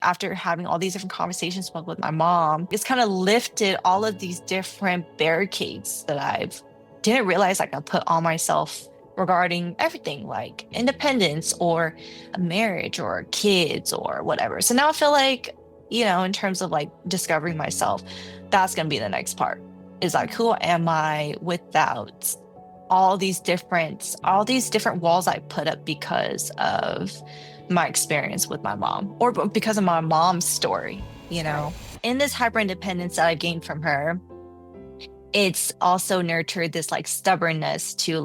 After having all these different conversations with my mom, it's kind of lifted all of these different barricades that I've didn't realize I put on myself regarding everything like independence or a marriage or kids or whatever. So now I feel like, in terms of like discovering myself, that's going to be the next part is like, who am I without all these different walls I put up because of my experience with my mom or because of my mom's story. Right. In this hyper independence that I gained from her, it's also nurtured this like stubbornness to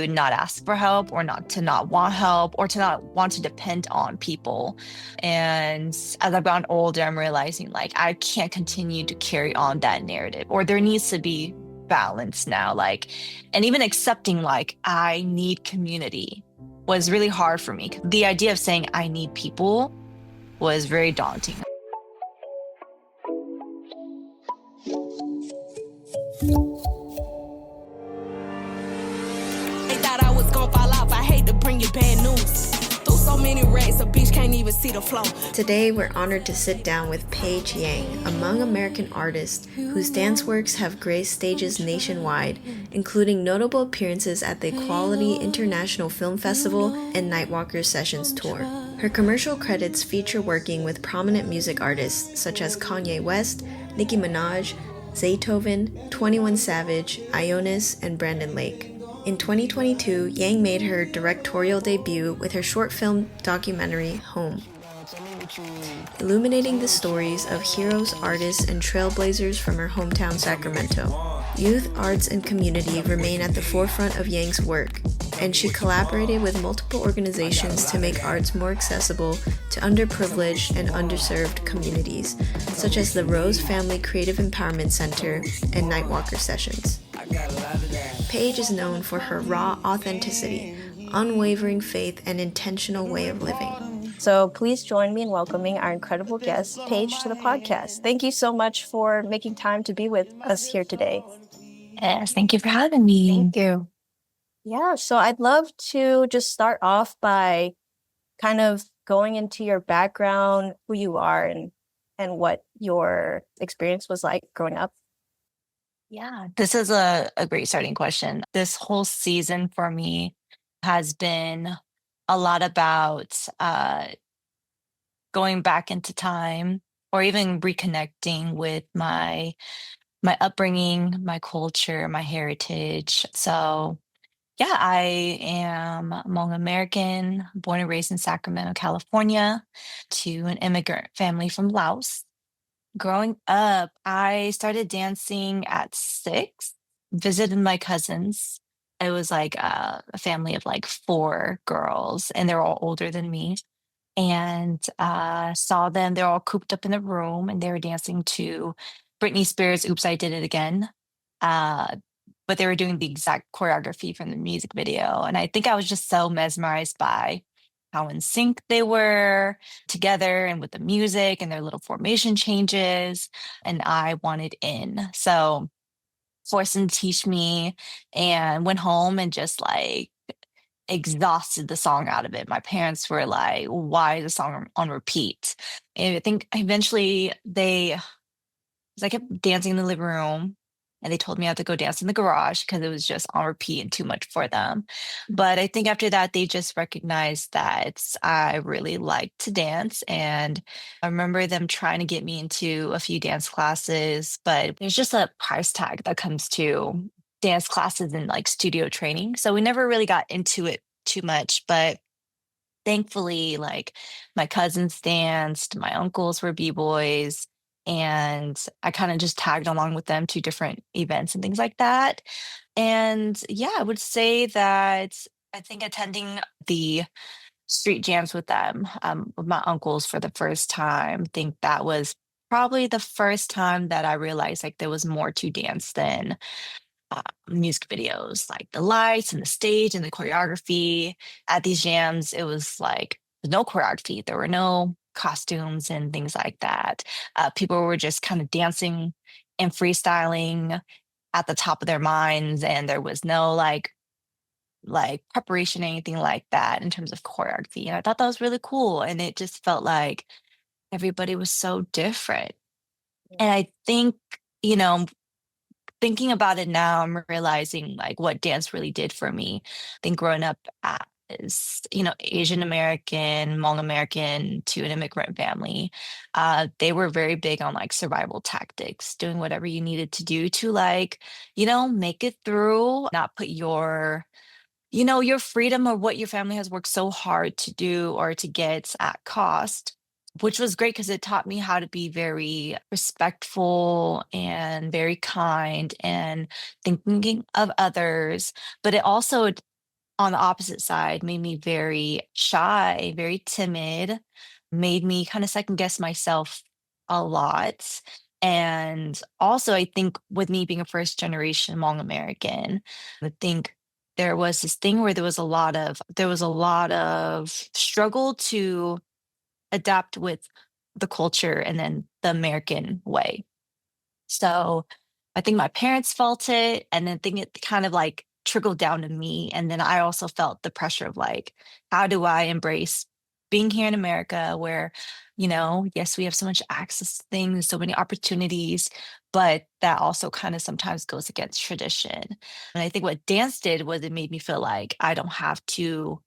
not ask for help or not want help or to not want to depend on people. And as I've gotten older, I'm realizing like I can't continue to carry on that narrative, or there needs to be balance now. Like, and even accepting like I need community was really hard for me. The idea of saying I need people was very daunting. They thought I was gonna fall off. I hate to bring you bad news. Through so many racks, a bitch can't even see the flow. Today, we're honored to sit down with Paige Yang, a Hmong-American artist whose dance works have graced stages nationwide, including notable appearances at the Equality International Film Festival and Nightwalker Sessions Tour. Her commercial credits feature working with prominent music artists such as Kanye West, Nicki Minaj, Zaytoven, 21 Savage, Ionis, and Brandon Lake. In 2022, Yang made her directorial debut with her short film documentary, Home, illuminating the stories of heroes, artists, and trailblazers from her hometown, Sacramento. Youth, arts, and community remain at the forefront of Yang's work, and she collaborated with multiple organizations to make arts more accessible to underprivileged and underserved communities, such as the Rose Family Creative Empowerment Center and Nightwalker Sessions. Paige is known for her raw authenticity, unwavering faith, and intentional way of living. So please join me in welcoming our incredible guest, Paige, to the podcast. Thank you so much for making time to be with us here today. Yes, thank you for having me. Thank you. Yeah, so I'd love to just start off by kind of going into your background, who you are, and what your experience was like growing up. Yeah, this is a great starting question. This whole season for me has been a lot about going back into time or even reconnecting with my upbringing, my culture, my heritage. So yeah, I am Hmong American, born and raised in Sacramento, California, to an immigrant family from Laos. Growing up, I started dancing at 6, visited my cousins. It was like a family of like 4 girls, and they're all older than me. And saw them, they're all cooped up in the room, and they were dancing to Britney Spears' Oops, I Did It Again. Uh, but they were doing the exact choreography from the music video. And I think I was just so mesmerized by how in sync they were together and with the music and their little formation changes. And I wanted in. So forced them to teach me and went home and just like exhausted the song out of it. My parents were like, why is the song on repeat? And I think eventually they, as I kept dancing in the living room, and they told me I had to go dance in the garage because it was just on repeat and too much for them. But I think after that, they just recognized that I really liked to dance. And I remember them trying to get me into a few dance classes, but there's just a price tag that comes to dance classes and like studio training. So we never really got into it too much. But thankfully, like my cousins danced, my uncles were b-boys, and I kind of just tagged along with them to different events and things like that. And yeah, I would say that I think attending the street jams with my uncles for the first time, I think that was probably the first time that I realized like there was more to dance than music videos, like the lights and the stage and the choreography. At these jams, it was like no choreography. There were no costumes and things like that. People were just kind of dancing and freestyling at the top of their minds, and there was no like like preparation or anything like that in terms of choreography. And I thought that was really cool. And it just felt like everybody was so different. And I think, you know, thinking about it now, I'm realizing like what dance really did for me. I think growing up as, Asian American, Hmong American to an immigrant family, they were very big on like survival tactics, doing whatever you needed to do to like, make it through, not put your freedom or what your family has worked so hard to do or to get at cost, which was great because it taught me how to be very respectful and very kind and thinking of others. But it also, on the opposite side, made me very shy, very timid, made me kind of second guess myself a lot. And also, I think with me being a first generation Hmong American, I think there was this thing where there was a lot of struggle to adapt with the culture and then the American way. So I think my parents felt it, and then I think it kind of like trickled down to me. And then I also felt the pressure of like, how do I embrace being here in America where, yes, we have so much access to things, so many opportunities, but that also kind of sometimes goes against tradition. And I think what dance did was it made me feel like I don't have to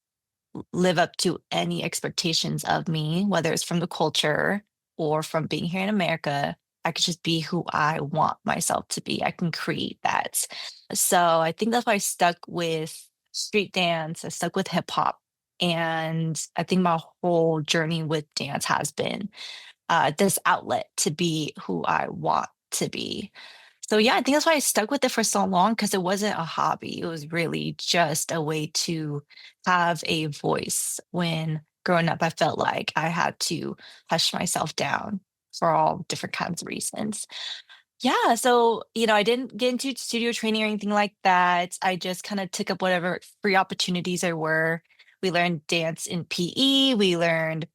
live up to any expectations of me, whether it's from the culture or from being here in America. I could just be who I want myself to be. I can create that. So I think that's why I stuck with street dance. I stuck with hip hop. And I think my whole journey with dance has been this outlet to be who I want to be. So yeah, I think that's why I stuck with it for so long because it wasn't a hobby. It was really just a way to have a voice. When growing up, I felt like I had to hush myself down for all different kinds of reasons. Yeah, so I didn't get into studio training or anything like that. I just kind of took up whatever free opportunities there were. We learned dance in PE. We learned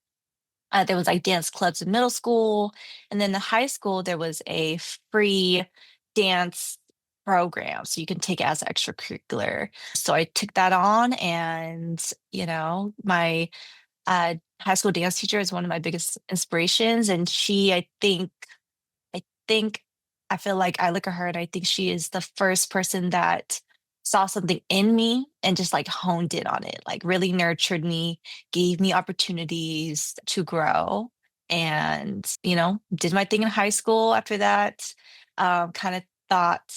there was like dance clubs in middle school, and then in high school there was a free dance program, so you can take it as extracurricular. So I took that on, and my high school dance teacher is one of my biggest inspirations, and I think I feel like I look at her and I think she is the first person that saw something in me and just like honed in on it, like really nurtured me, gave me opportunities to grow, and did my thing in high school after that. Kind of thought,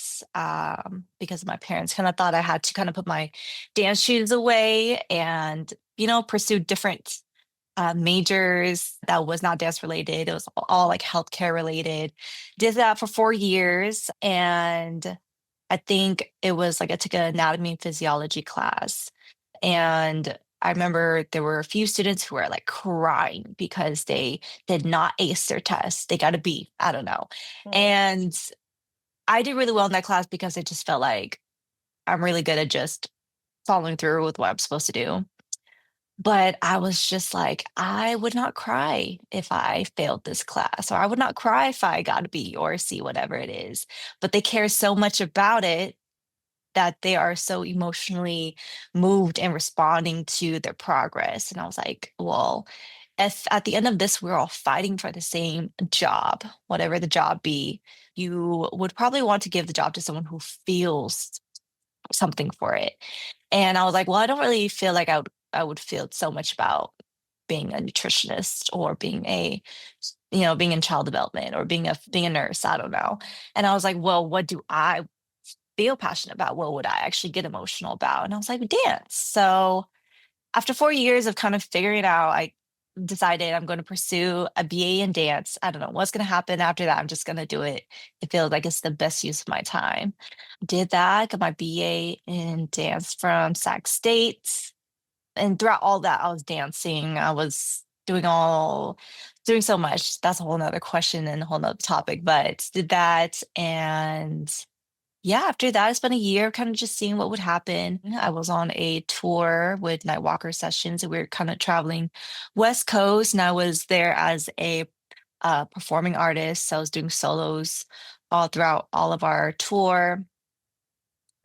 because of my parents, kind of thought I had to kind of put my dance shoes away and pursue different majors that was not dance related. It was all like healthcare related. Did that for 4 years. And I think it was like I took an anatomy and physiology class. And I remember there were a few students who were like crying because they did not ace their test. They got a B. I don't know. Mm, And I did really well in that class because I just felt like I'm really good at just following through with what I'm supposed to do. But I was just like, I would not cry if I failed this class, or I would not cry if I got a B or a C, whatever it is. But they care so much about it that they are so emotionally moved and responding to their progress. And I was like, well, if at the end of this, we're all fighting for the same job, whatever the job be, you would probably want to give the job to someone who feels something for it. And I was like, well, I don't really feel like I would feel so much about being a nutritionist or being in child development or being a nurse. I don't know. And I was like, well, what do I feel passionate about? What would I actually get emotional about? And I was like, dance. So after 4 years of kind of figuring it out, I decided I'm going to pursue a BA in dance. I don't know what's going to happen after that. I'm just going to do it. It feels like it's the best use of my time. Did that, got my BA in dance from Sac State. And throughout all that, I was dancing. I was doing so much. That's a whole nother question and a whole nother topic, but did that. And yeah, after that, I spent a year kind of just seeing what would happen. I was on a tour with Nightwalker Sessions, and we were kind of traveling West Coast, and I was there as a performing artist. So I was doing solos all throughout all of our tour.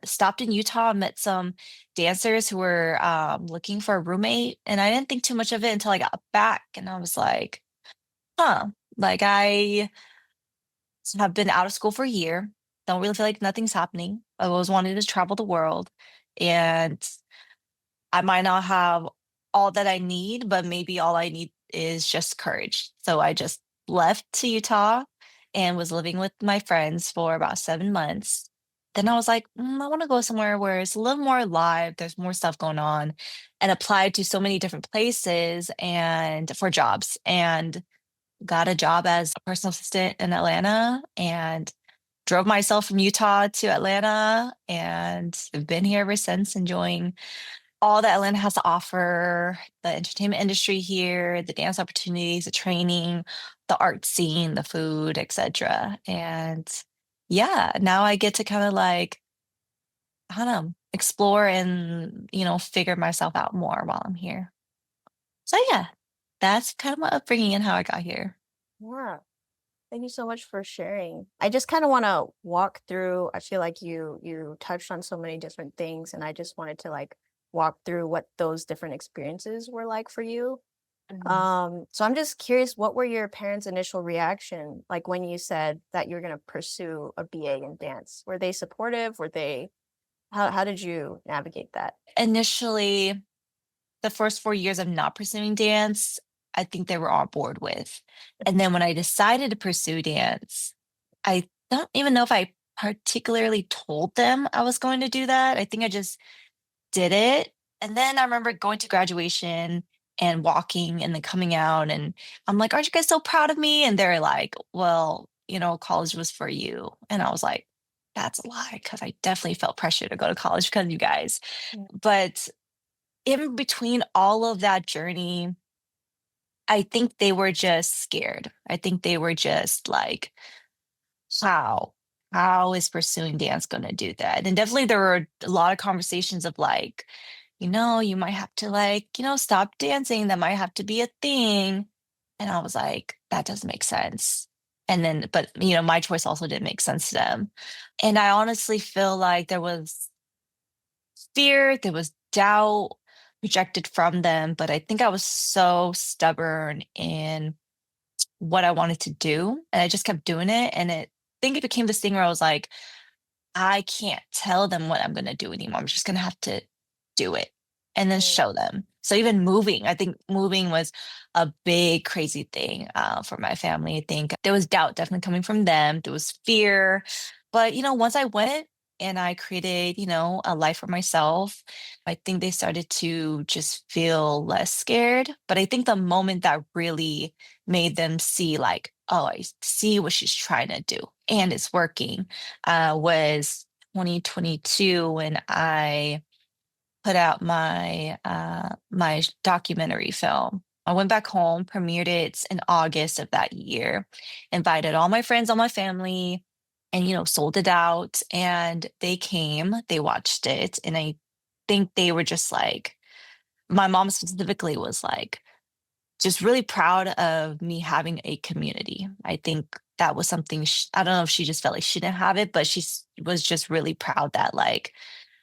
stopped in Utah, met some dancers who were looking for a roommate, and I didn't think too much of it until I got back, and I was like, huh, like I have been out of school for a year, don't really feel like nothing's happening. I always wanted to travel the world, and I might not have all that I need, but maybe all I need is just courage. So I just left to Utah and was living with my friends for about 7 months. Then I was like, I want to go somewhere where it's a little more alive, there's more stuff going on, and applied to so many different places and for jobs, and got a job as a personal assistant in Atlanta and drove myself from Utah to Atlanta and have been here ever since, enjoying all that Atlanta has to offer, the entertainment industry here, the dance opportunities, the training, the art scene, the food, etc. And yeah, now I get to kind of like, I don't know, explore and, figure myself out more while I'm here. So yeah, that's kind of my upbringing and how I got here. Yeah. Thank you so much for sharing. I just kind of want to walk through. I feel like you touched on so many different things, and I just wanted to like walk through what those different experiences were like for you. Mhm. So I'm just curious, what were your parents' initial reaction like when you said that you were going to pursue a BA in dance? Were they supportive? Were they how did you navigate that? Initially, the first 4 years of not pursuing dance, I think they were on board with. And then when I decided to pursue dance, I don't even know if I particularly told them I was going to do that. I think I just did it. And then I remember going to graduation and walking and then coming out, and I'm like, "Aren't you guys so proud of me?" And they're like, "Well, college was for you." And I was like, "That's a lie," because I definitely felt pressure to go to college because of you guys. Mm, But in between all of that journey, I think they were just scared. I think they were just like, how? How is pursuing dance going to do that? And definitely there were a lot of conversations of like, you might have to like, stop dancing. That might have to be a thing. And I was like, that doesn't make sense. And then, but my choice also didn't make sense to them. And I honestly feel like there was fear, there was doubt projected from them, but I think I was so stubborn in what I wanted to do, and I just kept doing it, and I think it became this thing where I was like, I can't tell them what I'm gonna do anymore. I'm just gonna have to do it and then mm, show them. So even moving, I think moving was a big crazy thing for my family. I think there was doubt definitely coming from them. There was fear, but once I went and I created, a life for myself, I think they started to just feel less scared. But I think the moment that really made them see, like, oh, I see what she's trying to do and it's working, was 2022 when I put out my documentary film. I went back home, premiered it in August of that year, invited all my friends, all my family, and sold it out. And they came, they watched it, and I think they were just like, my mom specifically was like, just really proud of me having a community. I think that was something I don't know if she just felt like she didn't have it, but was just really proud that like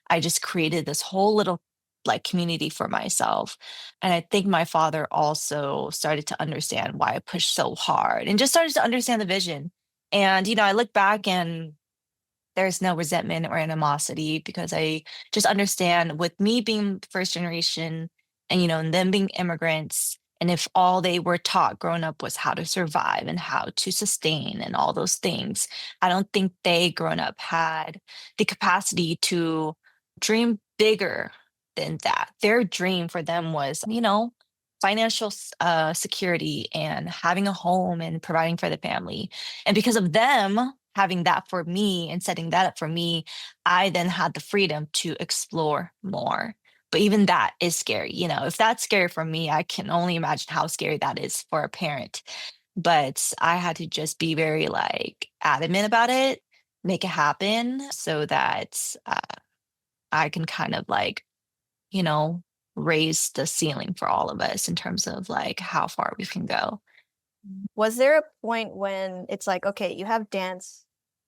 I just created this whole little like community for myself. And I think my father also started to understand why I pushed so hard and just started to understand the vision. And I look back and there's no resentment or animosity because I just understand with me being first generation and and them being immigrants, and if all they were taught growing up was how to survive and how to sustain and all those things, I don't think they growing up had the capacity to dream bigger than that. Their dream for them was, financial security and having a home and providing for the family. And because of them having that for me and setting that up for me, I then had the freedom to explore more. But even that is scary. If that's scary for me, I can only imagine how scary that is for a parent. But I had to just be very like adamant about it, make it happen so that I can kind of like, you know, raise the ceiling for all of us in terms of like how far we can go. Was there a point when it's like, okay, you have dance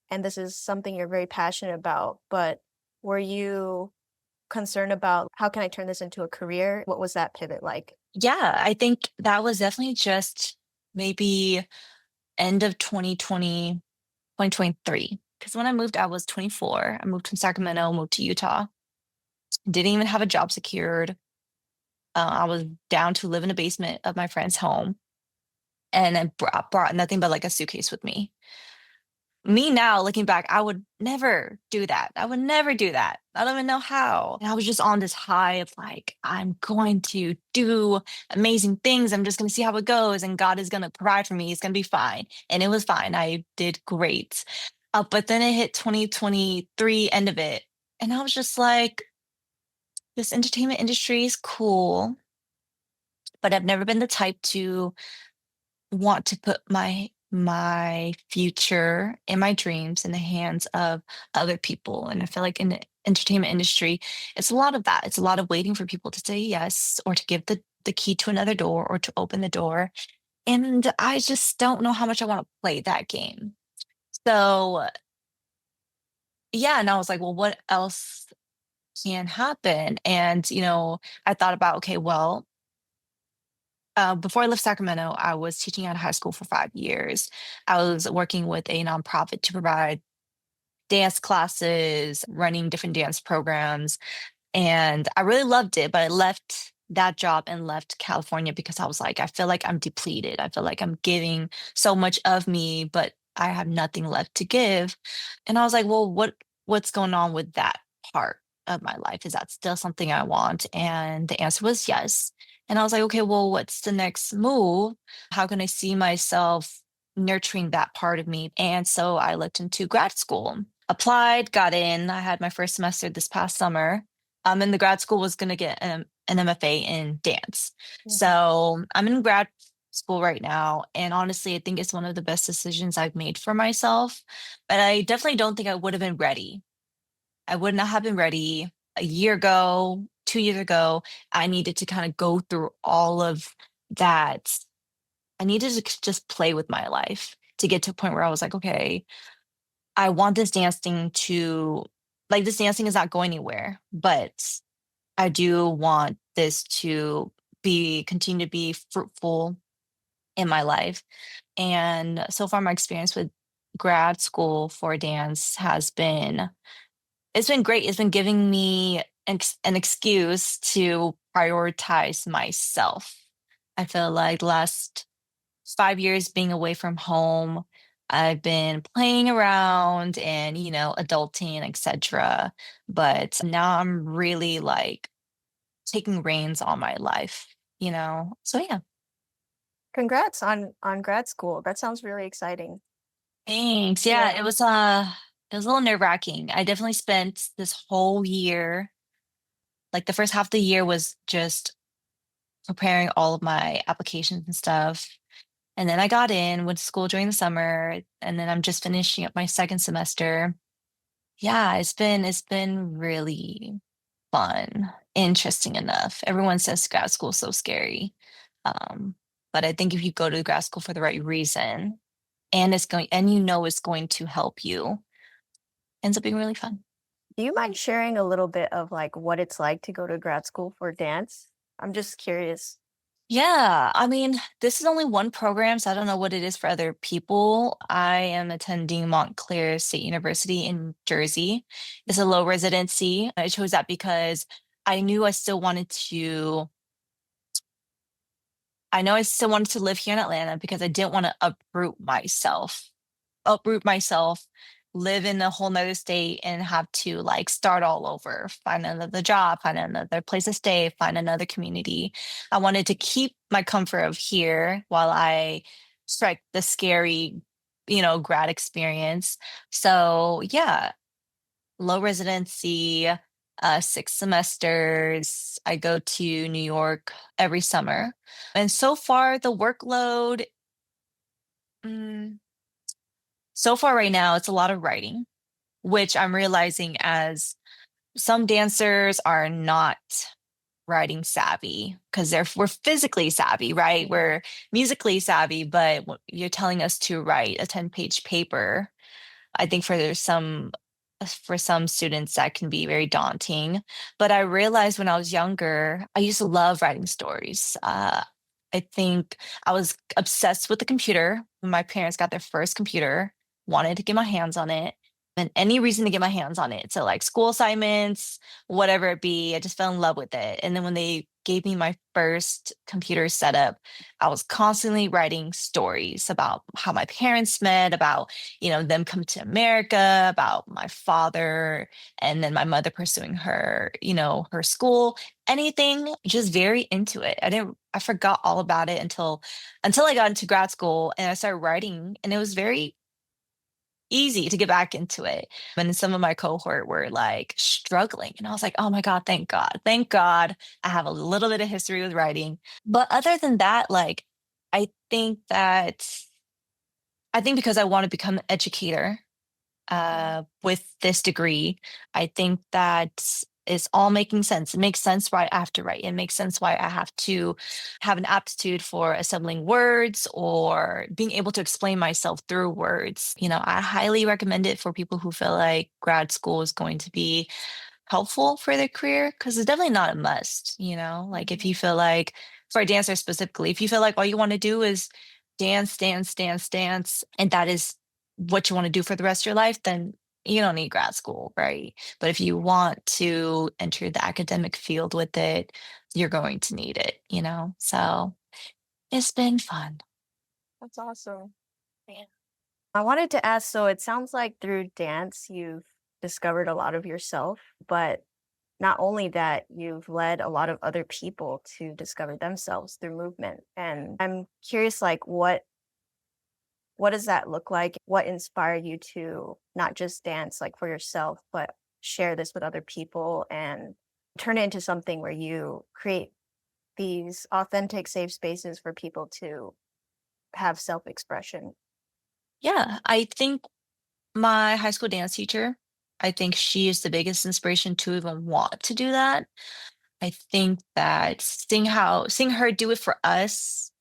and this is something you're very passionate about, but were you concerned about how can I turn this into a career? What was that pivot like? Yeah, I think that was definitely just maybe end of 2020, 2023. Because when I moved, I was 24. I moved from Sacramento, moved to Utah. Didn't even have a job secured. I was down to live in a basement of my friend's home, and I brought nothing but like a suitcase with me. Me now, looking back, I would never do that. I would never do that. I don't even know how. And I was just on this high of like, I'm going to do amazing things. I'm just going to see how it goes. And God is going to provide for me. It's going to be fine. And it was fine. I did great. But then it hit 2023, end of it. And I was just like, this entertainment industry is cool, but I've never been the type to want to put my future and my dreams in the hands of other people. And I feel like in the entertainment industry, it's a lot of that. It's a lot of waiting for people to say yes or to give the key to another door or to open the door. And I just don't know how much I want to play that game. So yeah, and I was like, well, what else can happen? And I thought about, okay, well, before I left Sacramento, I was teaching at a high school for 5 years. I was working with a nonprofit to provide dance classes, running different dance programs, and I really loved it. But I left that job and left California because I was like, I feel like I'm depleted. I feel like I'm giving so much of me, but I have nothing left to give. And I was like, well, what's going on with that part of my life? Is that still something I want? And the answer was yes. And I was like, okay, well, what's the next move? How can I see myself nurturing that part of me? And so I looked into grad school, applied, got in. I had my first semester this past summer. And the grad school was going to get an MFA in dance. Mhm. So I'm in grad school right now. And honestly, I think it's one of the best decisions I've made for myself. But I definitely don't think I would have been ready. I would not have been ready a year ago, 2 years ago. I needed to kind of go through all of that. I needed to just play with my life to get to a point where I was like, okay, I want this dancing to, like, this dancing is not going anywhere, but I do want this to continue to be fruitful in my life. And so far, my experience with grad school for dance it's been great. It's been giving me an excuse to prioritize myself. I feel like the last 5 years being away from home, I've been playing around and, adulting, etc. But now I'm really like taking reins on my life. So yeah. Congrats on grad school. That sounds really exciting. Thanks. Yeah, Yeah. it was a little nerve-wracking. I definitely spent this whole year, like the first half of the year was just preparing all of my applications and stuff. And then I got in, went to school during the summer, and then I'm just finishing up my second semester. Yeah, it's been really fun, interesting enough. Everyone says grad school is so scary. Um, but I think if you go to grad school for the right reason and it's going to help you, ends up being really fun. Do you mind sharing a little bit of like what it's like to go to grad school for dance? I'm just curious. Yeah, I mean, this is only one program, so I don't know what it is for other people. I am attending Montclair State University in Jersey. It's a low residency. I chose that because I knew I still wanted to, I know I still wanted to live here in Atlanta because I didn't want to uproot myself, live in a whole nother state and have to like start all over, find another job, find another place to stay, find another community. I wanted to keep my comfort of here while I strike the scary, grad experience. So yeah, low residency, 6 semesters. I go to New York every summer. And so far the workload, mm, so far right now, it's a lot of writing, which I'm realizing as some dancers are not writing savvy because we're physically savvy, right? We're musically savvy, but you're telling us to write a 10-page paper. I think for there's some For some students, that can be very daunting. But I realized when I was younger, I used to love writing stories. I think I was obsessed with the computer when my parents got their first computer, wanted to get my hands on it, and any reason to get my hands on it. So, like school assignments, whatever it be, I just fell in love with it. And then when they gave me my first computer setup, I was constantly writing stories about how my parents met, about them coming to America, about my father, and then my mother pursuing her school, anything, just very into it. I forgot all about it until I got into grad school and I started writing, and it was very easy to get back into it. And some of my cohort were like struggling. And I was like, oh my God, thank God. Thank God I have a little bit of history with writing. But other than that, like, I think that I think because I want to become an educator with this degree, I think that is all making sense. It makes sense why I have to write. It makes sense why I have to have an aptitude for assembling words or being able to explain myself through words. I highly recommend it for people who feel like grad school is going to be helpful for their career because it's definitely not a must. Like if you feel like, for a dancer specifically, if you feel like all you want to do is dance, dance, dance, dance, and that is what you want to do for the rest of your life, then you don't need grad school, right? But if you want to enter the academic field with it, you're going to need it. So it's been fun. That's awesome. Yeah. I wanted to ask, so it sounds like through dance, you've discovered a lot of yourself, but not only that, you've led a lot of other people to discover themselves through movement. And I'm curious, like, what does that look like? What inspired you to not just dance like for yourself, but share this with other people and turn it into something where you create these authentic, safe spaces for people to have self-expression? Yeah, I think my high school dance teacher, I think she is the biggest inspiration to even want to do that. I think that seeing her do it for us,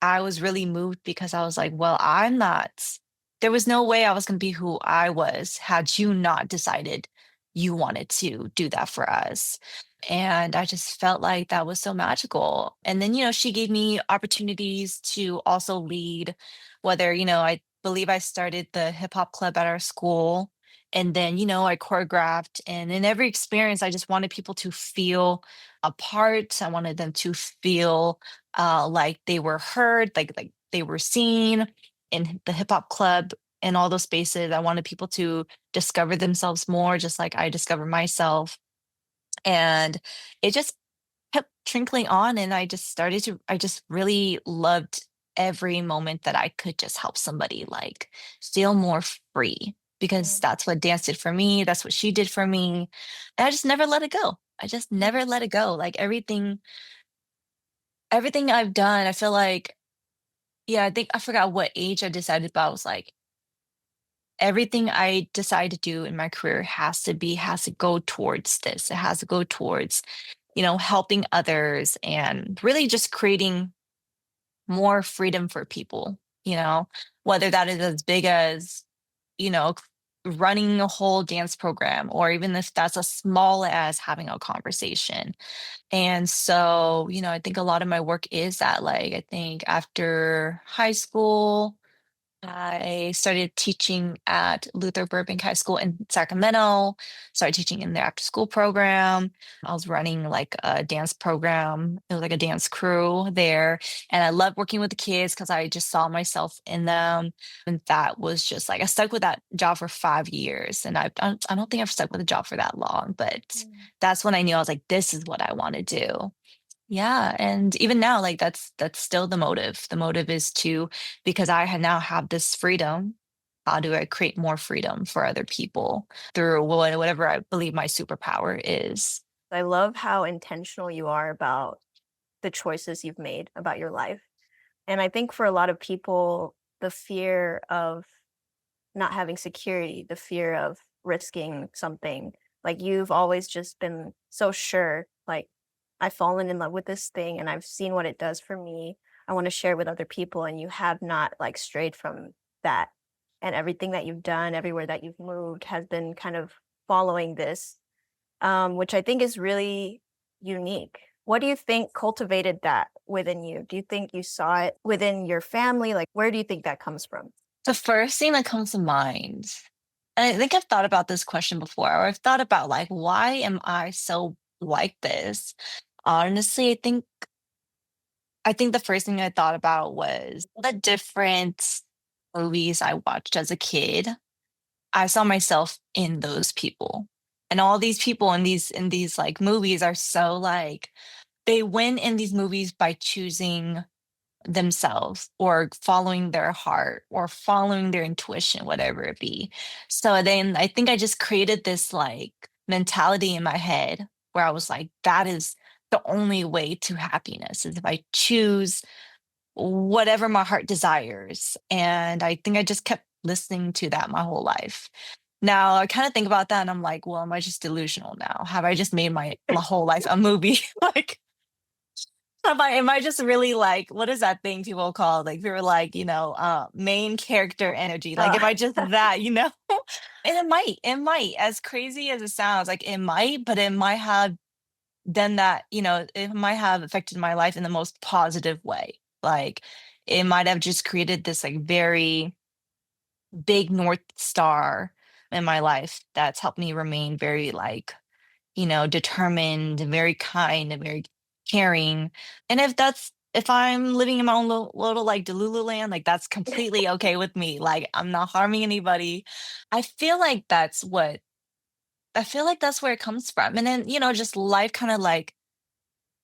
I was really moved because I was like, well, there was no way I was going to be who I was had you not decided you wanted to do that for us. And I just felt like that was so magical. And then, she gave me opportunities to also lead, whether, I believe I started the hip hop club at our school. And then, I choreographed. And in every experience, I just wanted people to feel a part. I wanted them to feel like they were heard, like they were seen in the hip hop club and all those spaces. I wanted people to discover themselves more, just like I discovered myself. And it just kept trickling on. And I just really loved every moment that I could just help somebody like feel more free because Mm, that's what dance did for me. That's what she did for me. And I just never let it go. I just never let it go. Like everything I've done, I feel like, yeah, I think I forgot what age I decided, but I was like, everything I decide to do in my career has to go towards this. It has to go towards, helping others and really just creating more freedom for people, whether that is as big as, you know, running a whole dance program, or even if that's as small as having a conversation. And so, I think a lot of my work is that, like, I think after high school, I started teaching at Luther Burbank High School in Sacramento, started teaching in their after school program. I was running like a dance program. It was like a dance crew there. And I loved working with the kids because I just saw myself in them. And that was just like, I stuck with that job for 5 years. And I don't think I've stuck with a job for that long, but mm, that's when I knew I was like, this is what I want to do. Yeah, and even now, like that's still the motive. The motive is to because now have this freedom. How do I create more freedom for other people through whatever I believe my superpower is? I love how intentional you are about the choices you've made about your life. And I think for a lot of people, the fear of not having security, the fear of risking something, like you've always just been so sure, like, I've fallen in love with this thing and I've seen what it does for me. I want to share with other people. And you have not like strayed from that. and everything that you've done, everywhere that you've moved has been kind of following this, which I think is really unique. What do you think cultivated that within you? Do you think you saw it within your family? Like, where do you think that comes from? The first thing that comes to mind, and I think I've thought about this question before, or I've thought about like, why am I so like this? Honestly, I think the first thing I thought about was the different movies I watched as a kid. I saw myself in those people. And all these people in these like movies are so like they win in these movies by choosing themselves or following their heart or following their intuition, whatever it be. So then I think I just created this like mentality in my head where I was like, that is the only way to happiness is if I choose whatever my heart desires. And I think I just kept listening to that my whole life. Now I kind of think about that and I'm like, well, am I just delusional now? Have I just made my whole life a movie? Like, am I just really like, what is that thing people call? Like, we were like, main character energy. Like, Uh, am I just that, you know? And it might, as crazy as it sounds, like it might, but it might have done that, it might have affected my life in the most positive way. Like, it might have just created this like very big North Star in my life that's helped me remain very like, determined and very kind and very caring. And if I'm living in my own little like Delulu land, like that's completely okay with me. Like I'm not harming anybody. I feel like that's what I feel like that's where it comes from. And then, just life kind of like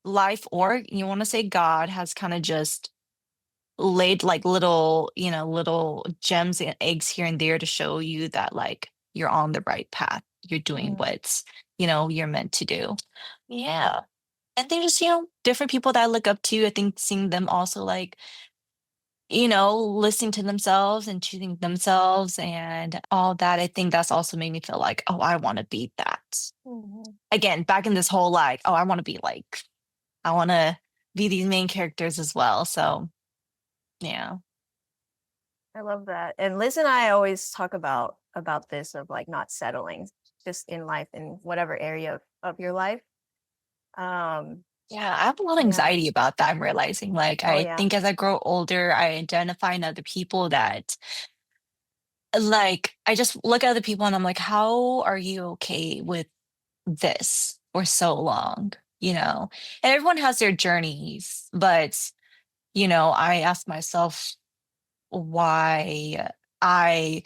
life or you want to say God has kind of just laid like little gems and eggs here and there to show you that like you're on the right path. You're doing mm, what's, you're meant to do. Yeah. And they just, different people that I look up to. I think seeing them also like, listening to themselves and choosing themselves and all that. I think that's also made me feel like, oh, I want to be that. mhm. Again, back in this whole like, oh, I want to be these main characters as well. So, yeah. I love that. And Liz and I always talk about this of like not settling just in life in whatever area of your life. Um, Yeah, I have a lot of yeah. anxiety about that. I'm realizing, like, Oh I yeah. think as I grow older, I identify in other people that, like, I just look at other people and I'm like, how are you okay with this for so long? And everyone has their journeys, but, I ask myself why I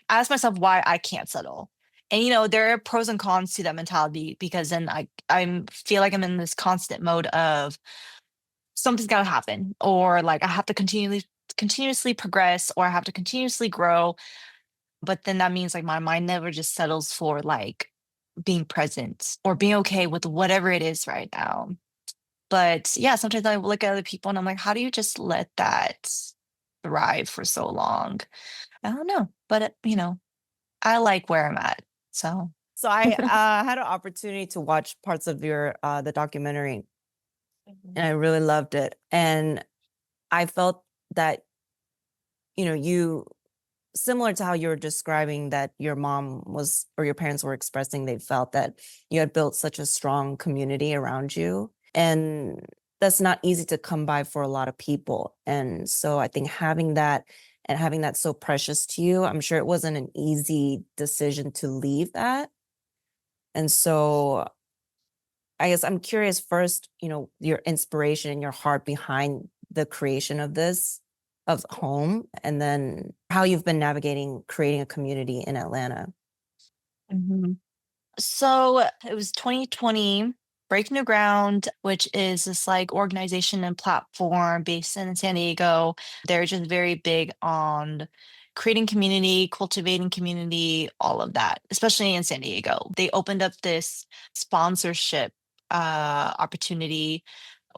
ask myself why I can't settle. And, there are pros and cons to that mentality because then I feel like I'm in this constant mode of something's got to happen or like I have to continuously progress or I have to continuously grow, but then that means like my mind never just settles for like being present or being okay with whatever it is right now. But yeah, sometimes I look at other people and I'm like, how do you just let that thrive for so long? I don't know, but I like where I'm at. So So I had an opportunity to watch parts of your the documentary, and I really loved it. And I felt that you similar to how you were describing that your mom was or your parents were expressing they felt that you had built such a strong community around you, and that's not easy to come by for a lot of people. And so I think having that and having that so precious to you, I'm sure it wasn't an easy decision to leave that. And so I guess I'm curious first, your inspiration and your heart behind the creation of this, of home, and then how you've been navigating creating a community in Atlanta. Mhm. So it was 2020, Breaking the Ground, which is this like organization and platform based in San Diego. They're just very big on creating community, cultivating community, all of that, especially in San Diego. They opened up this sponsorship opportunity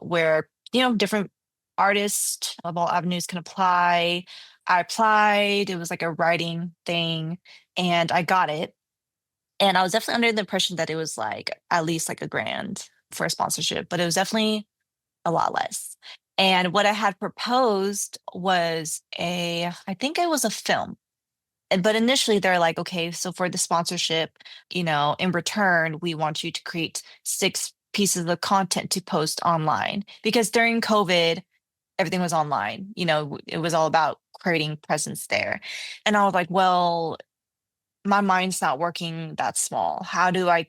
where, different artists of all avenues can apply. I applied, it was like a writing thing, and I got it. And I was definitely under the impression that it was like at least like a grand for a sponsorship, but it was definitely a lot less. And what I had proposed was I think it was a film. But initially they're like, okay, so for the sponsorship, in return, we want you to create 6 pieces of content to post online because during COVID, everything was online. It was all about creating presence there. And I was like, well, my mind's not working that small. How do I,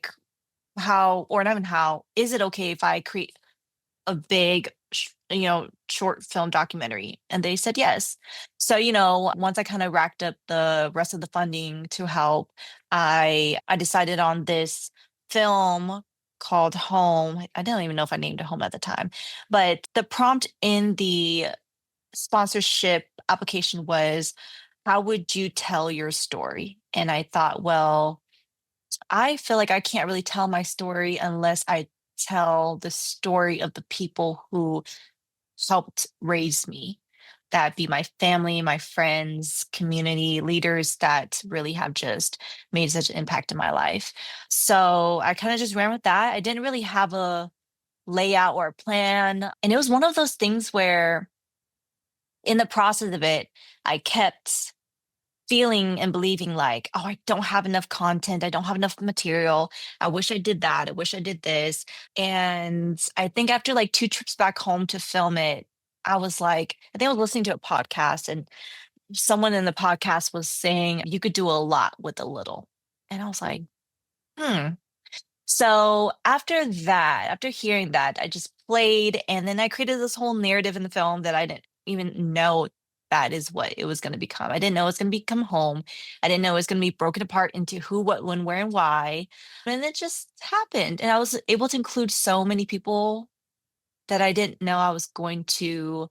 how, or not even how, is it okay if I create a big, short film documentary? And they said yes. So, once I kind of racked up the rest of the funding to help, I decided on this film called Home. I don't even know if I named it Home at the time, but the prompt in the sponsorship application was, how would you tell your story? And I thought, well, I feel like I can't really tell my story unless I tell the story of the people who helped raise me. That be my family, my friends, community leaders that really have just made such an impact in my life. So I kind of just ran with that. I didn't really have a layout or a plan. And it was one of those things where in the process of it, I kept feeling and believing like, oh, I don't have enough content. I don't have enough material. I wish I did that. I wish I did this. And I think after like 2 trips back home to film it, I was like, I think I was listening to a podcast and someone in the podcast was saying you could do a lot with a little. And I was like, hmm. So after that, after hearing that, I just played and then I created this whole narrative in the film that I didn't even know that is what it was going to become. I didn't know it was going to become Home. I didn't know it was going to be broken apart into who, what, when, where, and why. And it just happened. And I was able to include so many people that I didn't know I was going to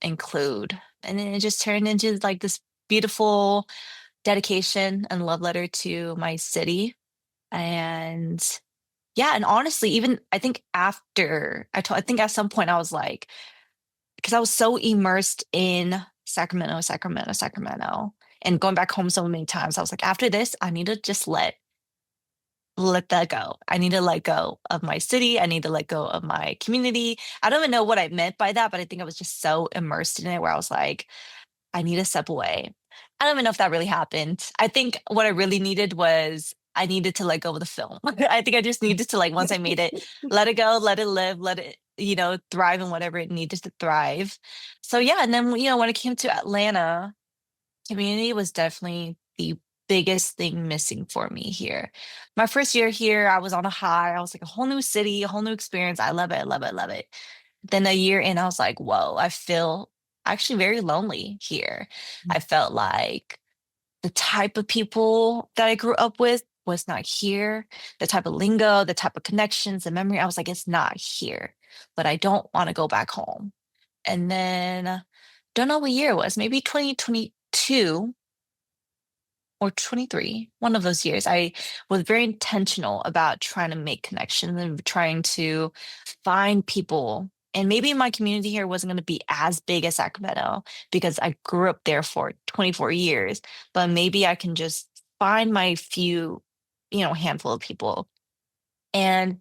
include. And then it just turned into like this beautiful dedication and love letter to my city. And yeah, and honestly, even I think after I think at some point I was like, because I was so immersed in Sacramento, Sacramento, Sacramento, and going back home so many times, I was like, after this, I need to just let that go. I need to let go of my city. I need to let go of my community. I don't even know what I meant by that, but I think I was just so immersed in it where I was like, I need to step away. I don't even know if that really happened. I think what I really needed was I needed to let go of the film. I think I just needed to like once I made it, let it go, let it live, let it, thrive in whatever it needed to thrive. So yeah, and then when it came to Atlanta, community was definitely the biggest thing missing for me here. My first year here, I was on a high. I was like a whole new city, a whole new experience. I love it, I love it, I love it. Then a year in, I was like, whoa, I feel actually very lonely here. I felt like the type of people that I grew up with was not here. The type of lingo, the type of connections, the memory, I was like, it's not here. But I don't want to go back home. And then don't know what year it was, maybe 2022 or 23, one of those years, I was very intentional about trying to make connections and trying to find people. And maybe my community here wasn't going to be as big as Sacramento because I grew up there for 24 years, but maybe I can just find my few, handful of people. And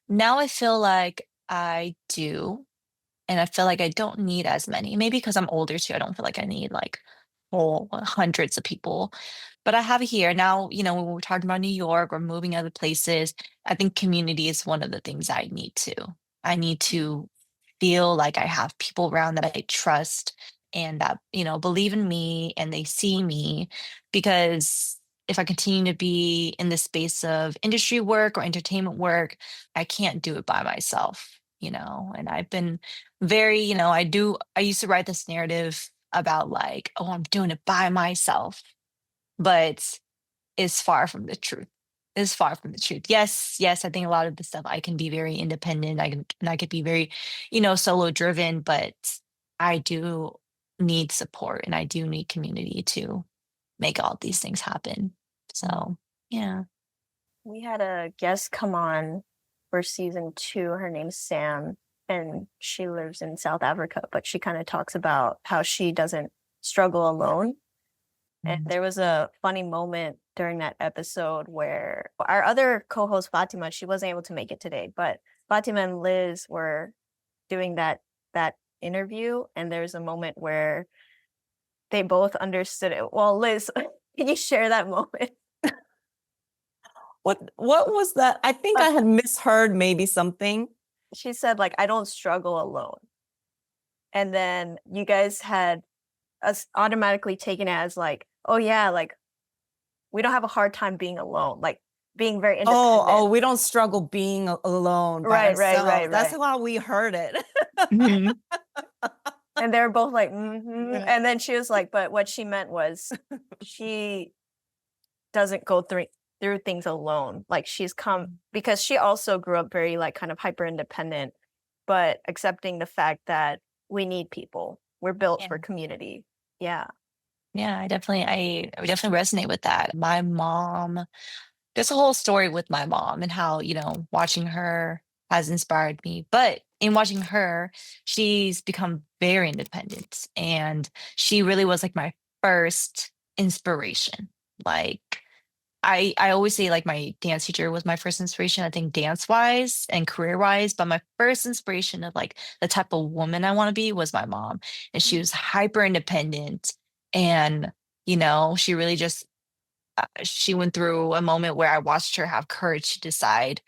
now I feel like I do. And I feel like I don't need as many. Maybe because I'm older too, I don't feel like I need like whole hundreds of people. But I have it here now. When we're talking about New York or moving other places, I think community is one of the things I need to. I need to feel like I have people around that I trust and that believe in me and they see me, because if I continue to be in the space of industry work or entertainment work, I can't do it by myself. And I've been very, I used to write this narrative about like, oh, I'm doing it by myself, but it's far from the truth. It's far from the truth. Yes, yes, I think a lot of the stuff I can be very independent. I could be very, solo driven, but I do need support and I do need community to make all these things happen. So yeah. We had a guest come on for season 2. Her name's Sam, and she lives in South Africa, but she kind of talks about how she doesn't struggle alone. And there was a funny moment during that episode where our other co-host Fatima, she wasn't able to make it today, but Fatima and Liz were doing that interview, and there's a moment where they both understood it. Well, Liz Can you share that moment? What was that? I think I had misheard maybe something. She said, like, "I don't struggle alone." And then you guys had us automatically taken it as like, "Oh, yeah, like, we don't have a hard time being alone," like, being very Oh, independent. we don't struggle being alone by Right, right, ourselves. right, That's right. how we heard it. Mhm. And they were both like, "Mhm," Yeah. and then she was like, but what she meant was she doesn't go through things alone. Like, she's come because she also grew up very, like, kind of hyper independent, but accepting the fact that we need people. We're built Yeah. for community. Yeah. Yeah, I definitely resonate with that. My mom, there's a whole story with my mom and how, watching her has inspired me. But in watching her, she's become very independent and she really was like my first inspiration. Like I always say like my dance teacher was my first inspiration, I think dance wise and career wise, but my first inspiration of like the type of woman I want to be was my mom. And she was hyper independent and she really just she went through a moment where I watched her have courage to decide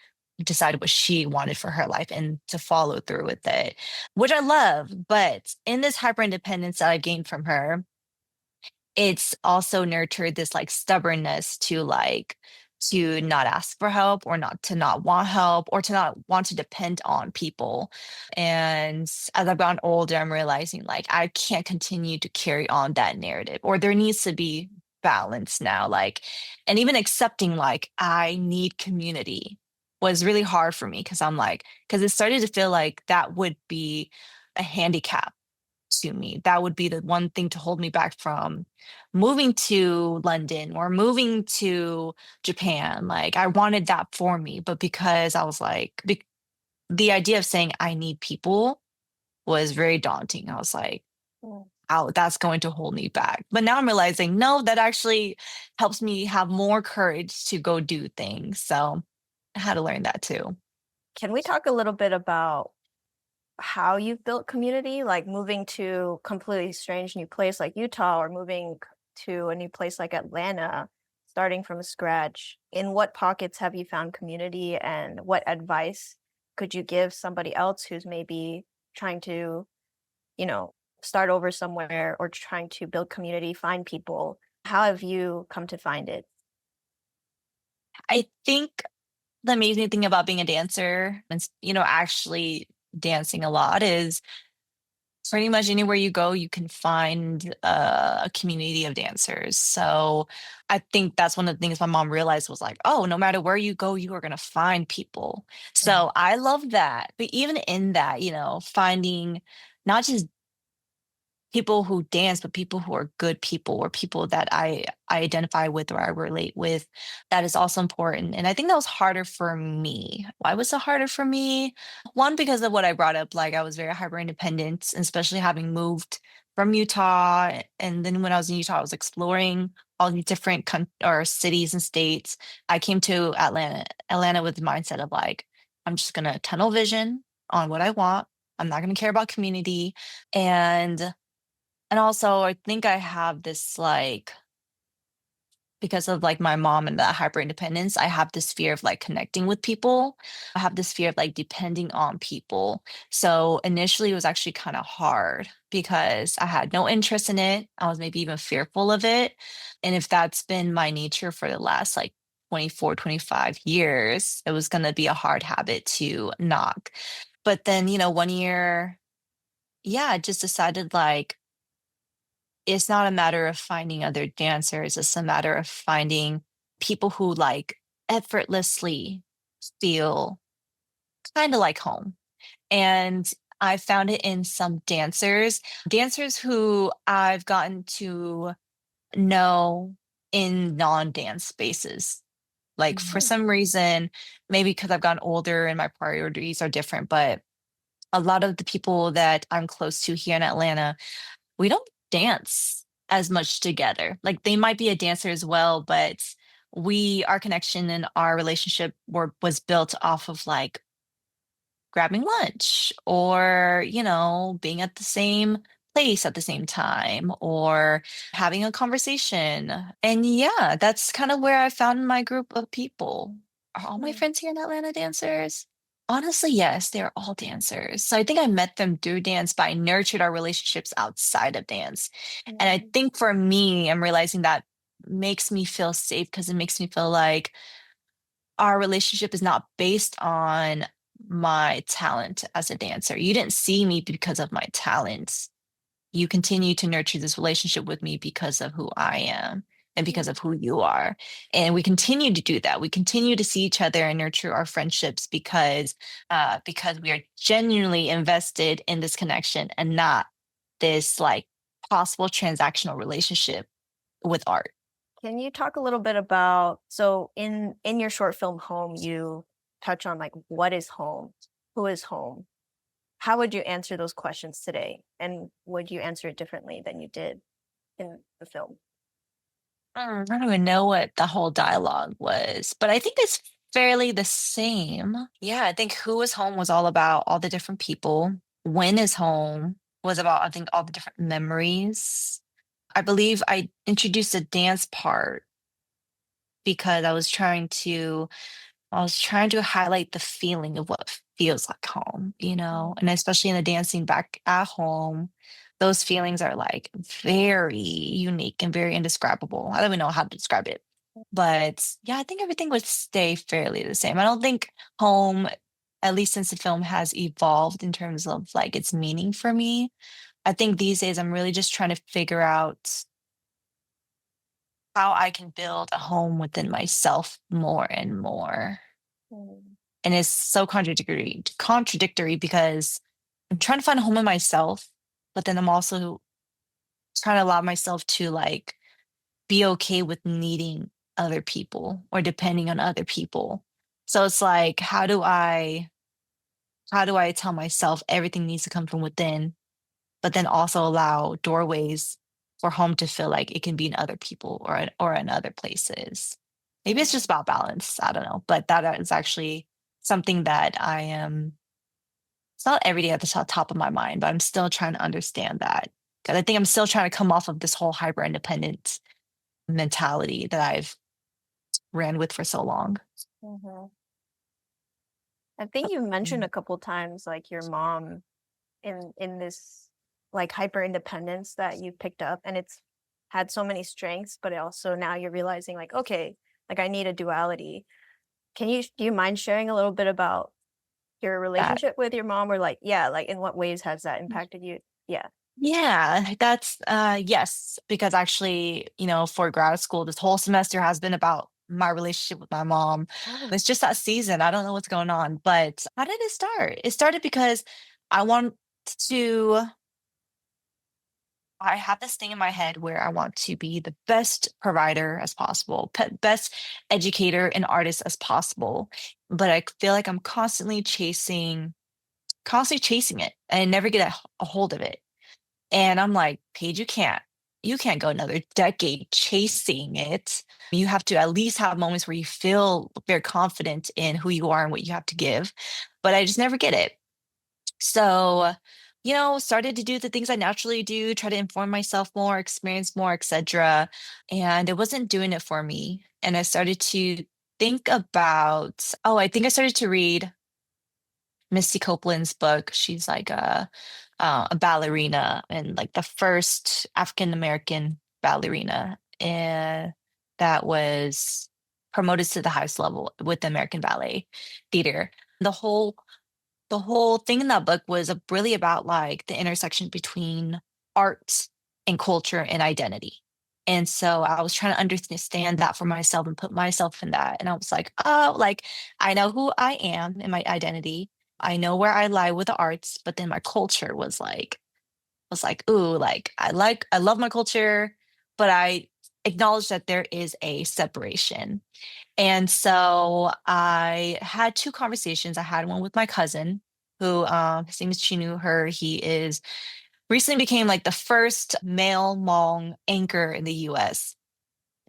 what she wanted for her life and to follow through with it, which I love. But in this hyper independence that I gained from her, it's also nurtured this like stubbornness to not ask for help or not want help or to not want to depend on people. And as I've gotten older, I'm realizing like I can't continue to carry on that narrative, or there needs to be balance now. Like, and even accepting like I need community was really hard for me because it started to feel like that would be a handicap to me. That would be the one thing to hold me back from moving to London or moving to Japan. Like I wanted that for me, but because I was like, the idea of saying I need people was very daunting. I was like, Mm. oh, that's going to hold me back. But now I'm realizing, no, that actually helps me have more courage to go do things. So I had to learn that too. Can we talk a little bit about how you've built community, like moving to completely strange new place like Utah or moving to a new place like Atlanta, starting from scratch? In what pockets have you found community, and what advice could you give somebody else who's maybe trying to, you know, start over somewhere or trying to build community, find people? How have you come to find it? I think the amazing thing about being a dancer and actually dancing a lot is pretty much anywhere you go you can find a community of dancers. So I think that's one of the things my mom realized was like, oh, no matter where you go you are going to find people. So I love that, but even in that, finding not just people who dance, but people who are good people or people that I identify with or I relate with. That is also important. And I think that was harder for me. Why was it harder for me? One, because of what I brought up, like I was very hyper independent, and especially having moved from Utah. And then when I was in Utah, I was exploring all these different or cities and states. I came to Atlanta with the mindset of like, I'm just gonna tunnel vision on what I want. I'm not gonna care about community. And also, I think I have this like because of like my mom and that hyper independence, I have this fear of like connecting with people. I have this fear of like depending on people. So initially, it was actually kind of hard because I had no interest in it. I was maybe even fearful of it. And if that's been my nature for the last like 24, 25 years, it was going to be a hard habit to knock. But then, one year, yeah, I just decided like, it's not a matter of finding other dancers. It's a matter of finding people who like effortlessly feel kind of like home. And I found it in some dancers who I've gotten to know in non-dance spaces. Like for Mhm. some reason, maybe because I've gotten older and my priorities are different, but a lot of the people that I'm close to here in Atlanta, we don't dance as much together. Like they might be a dancer as well, but our connection and our relationship was built off of like grabbing lunch or, being at the same place at the same time or having a conversation. And yeah, that's kind of where I found my group of people. Are all my Mm. friends here in Atlanta dancers? Honestly, yes, they're all dancers. So I think I met them through dance, but I nurtured our relationships outside of dance. And I Mm. think for me, I'm realizing that makes me feel safe because it makes me feel like our relationship is not based on my talent as a dancer. You didn't see me because of my talents. You continue to nurture this relationship with me because of who I am and because Mm. of who you are. And we continue to do that. We continue to see each other and nurture our friendships because we are genuinely invested in this connection and not this like possible transactional relationship with art. Can you talk a little bit about, so in your short film Home, you touch on like what is home? Who is home? How would you answer those questions today? And would you answer it differently than you did in the film? I don't even know what the whole dialogue was, but I think it's fairly the same. Yeah, I think Who is Home was all about all the different people. When is Home was about, I think, all the different memories. I believe I introduced a dance part because I was trying to highlight the feeling of what feels like home, Mm. and especially in the dancing back at home, those feelings are like very unique and very indescribable. I don't even know how to describe it. But yeah, I think everything would stay fairly the same. I don't think home, at least since the film has evolved in terms of like its meaning for me. I think these days I'm really just trying to figure out how I can build a home within myself more and more. Mm. And it's so contradictory because I'm trying to find a home in myself, but then I'm also trying to allow myself to like be okay with needing other people or depending on other people. So it's like how do I tell myself everything needs to come from within, but then also allow doorways for home to feel like it can be in other people or in other places. Maybe it's just Mm. about balance. I don't know, but that is actually something that I am. It's not every day at the top of my mind, but I'm still trying to understand that because I think I'm still trying to come off of this whole hyper independent mentality that I've ran with for so long. Mhm. I think you mentioned Mm. a couple times like your mom in this like hyper independence that you picked up, and it's had so many strengths, but it also now you're realizing like, okay, like I need a duality. Do you mind sharing a little bit about your That relationship with your mom, or like, yeah, like in what ways has that impacted you? Yeah. Yeah, that's yes, because actually, for grad school, this whole semester has been about my relationship with my mom. Oh. It's just that season. I don't know what's going on, but how did it start? It started because I want to I have this thing in my head where I want to be the best provider as possible, best educator and artist as possible. But I feel like I'm constantly chasing it and never get a hold of it. And I'm like, Paige, you can't go another decade chasing it. You have to at least have moments where you feel very confident in who you are and what you have to give. But I just never get it. So, started to do the things I naturally do, try to inform myself more, experience more, etc. And it wasn't doing it for me. And I started to I think I started to read Misty Copeland's book. She's like a ballerina and like the first African American ballerina and that was promoted to the highest level with the American Ballet Theater. The whole the whole thing in that book was really about like the intersection between art and culture and identity. And so I was trying to understand that for myself and put myself in that. And I was like, oh, like I know who I am in my identity. I know where I lie with the arts, but then my culture was like, ooh, like I love my culture, but I acknowledge that there is a separation. And so I had two conversations. I had one with my cousin, who his name is Chinu Her. He is recently became like the first male Hmong anchor in the US.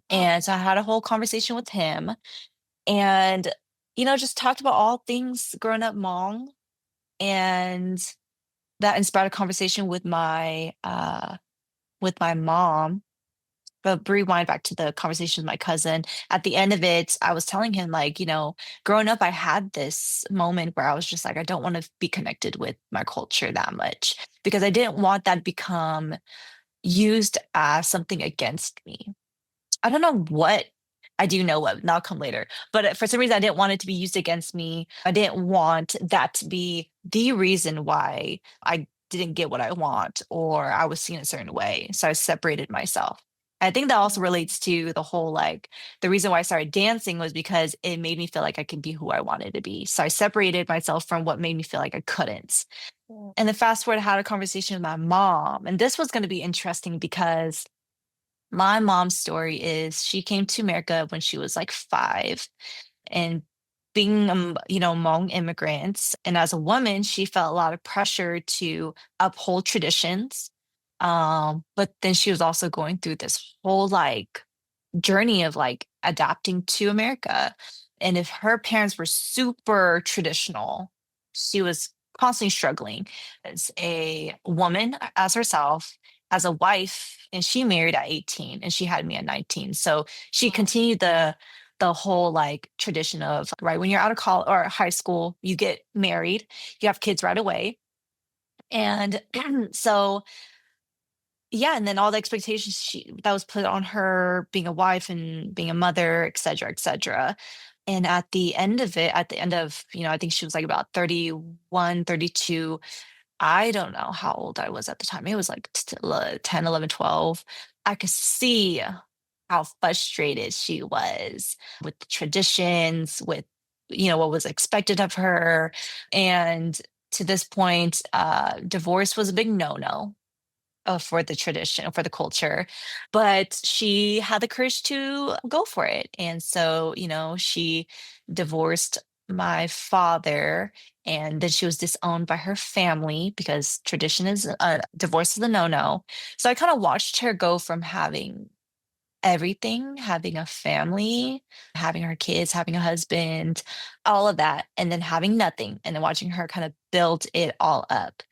Oh. And so I had a whole conversation with him and just talked about all things growing up Hmong and that inspired a conversation with my mom. But rewind back to the conversation with my cousin. At the end of it, I was telling him, like, growing up, I had this moment where I was just like, I don't want to be connected with my culture that much because I didn't want that to become used as something against me. I don't know what. I do know what, and that'll come later. But for some reason, I didn't want it to be used against me. I didn't want that to be the reason why I didn't get what I want or I was seen a certain way. So I separated myself. I think that also relates to the whole like the reason why I started dancing was because it made me feel like I could be who I wanted to be. So I separated myself from what made me feel like I couldn't. Yeah. And then fast forward, I had a conversation with my mom. And this was going to be interesting because my mom's story is she came to America when she was like 5 and being Hmong immigrants and as a woman she felt a lot of pressure to uphold traditions. But then she was also going through this whole like journey of like adapting to America. And if her parents were super traditional, she was constantly struggling as a woman, as herself, as a wife, and she married at 18 and she had me at 19. So she continued the whole like tradition of right when you're out of college or high school, you get married, you have kids right away. And so yeah, and then all the expectations that was put on her being a wife and being a mother, et cetera, et cetera. And at the end of it, at the end of, I think she was like about 31, 32. I don't know how old I was at the time. It was like 10, 11, 12. I could see how frustrated she was with the traditions, with, what was expected of her. And to this point, divorce was a big no-no for the tradition, for the culture, but she had the courage to go for it. And so, she divorced my father, and then she was disowned by her family because tradition is divorce is a no-no. So I kind of watched her go from having everything, having a family, having her kids, having a husband, all of that, and then having nothing, and then watching her kind of build it all up.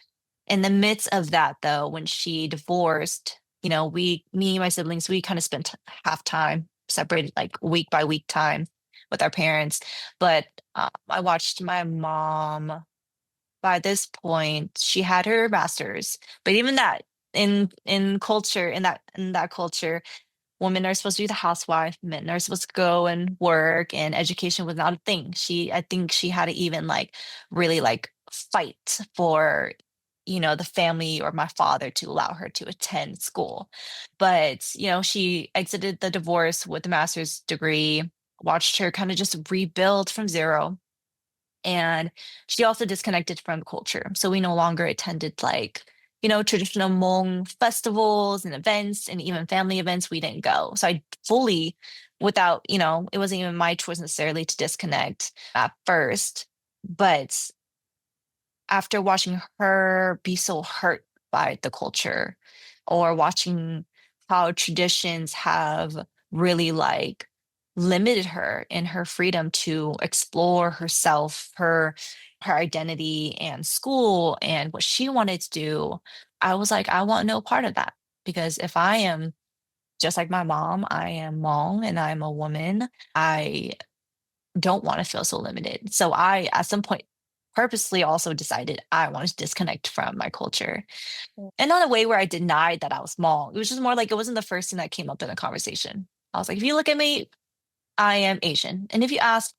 In the midst of that, though, when she divorced, me, my siblings, we kind of spent half time separated, like week by week time with our parents. But I watched my mom. By this point, she had her master's, but even that, in culture, in that culture, women are supposed to be the housewife, men are supposed to go and work, and education was not a thing. I think she had to even like really like fight for, the family or my father to allow her to attend school. But, she exited the divorce with a master's degree, watched her kind of just rebuild from zero. And she also disconnected from culture. So we no longer attended like, traditional Hmong festivals and events and even family events. We didn't go. So I fully, without, it wasn't even my choice necessarily to disconnect at first. But after watching her be so hurt by the culture or watching how traditions have really like limited her in her freedom to explore herself, her identity and school and what she wanted to do, I was like, I want no part of that. Because if I am just like my mom, I am Hmong and I'm a woman, I don't want to feel so limited. So I, at some point, purposely also decided I wanted to disconnect from my culture. Mm. And not a way where I denied that I was Hmong. It was just more like it wasn't the first thing that came up in a conversation. I was like, if you look at me, I am Asian. And if you ask,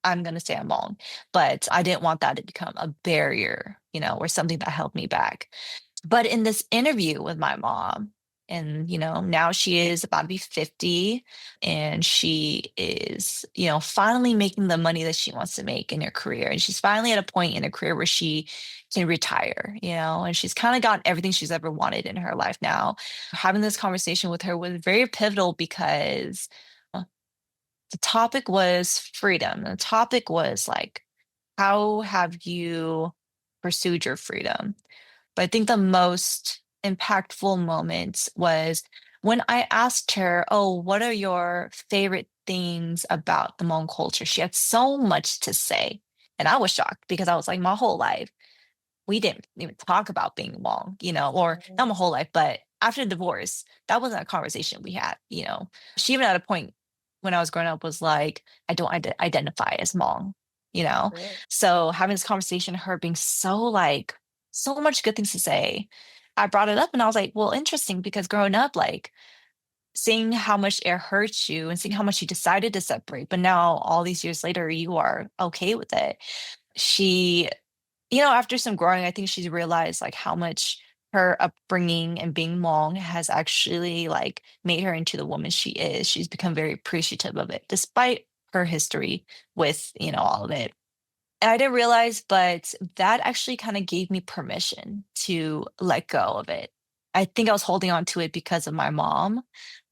I'm going to say I'm Hmong. But I didn't want that to become a barrier, or something that held me back. But in this interview with my mom, and now she is about to be 50 and she is finally making the money that she wants to make in her career, and she's finally at a point in her career where she can retire, and she's kind of gotten everything she's ever wanted in her life now. Having this conversation with her was very pivotal because the topic was freedom. The topic was like, how have you pursued your freedom? But I think the most impactful moment was when I asked her, "Oh, what are your favorite things about the Hmong culture?" She had so much to say. And I was shocked because I was like, my whole life, we didn't even talk about being Hmong, or not my whole life, but after the divorce, that wasn't a conversation we had. She even at a point when I was growing up was like, I don't identify as Hmong, you know? Really? So having this conversation, her being so like, so much good things to say, I brought it up and I was like, well, interesting because growing up, like, seeing how much it hurts you and seeing how much you decided to separate, but now all these years later, you are okay with it. She, after some growing, I think she's realized like how much her upbringing and being Hmong has actually like made her into the woman she is. She's become very appreciative of it, despite her history with, all of it. And I didn't realize, but that actually kind of gave me permission to let go of it. I think I was holding on to it because of my mom.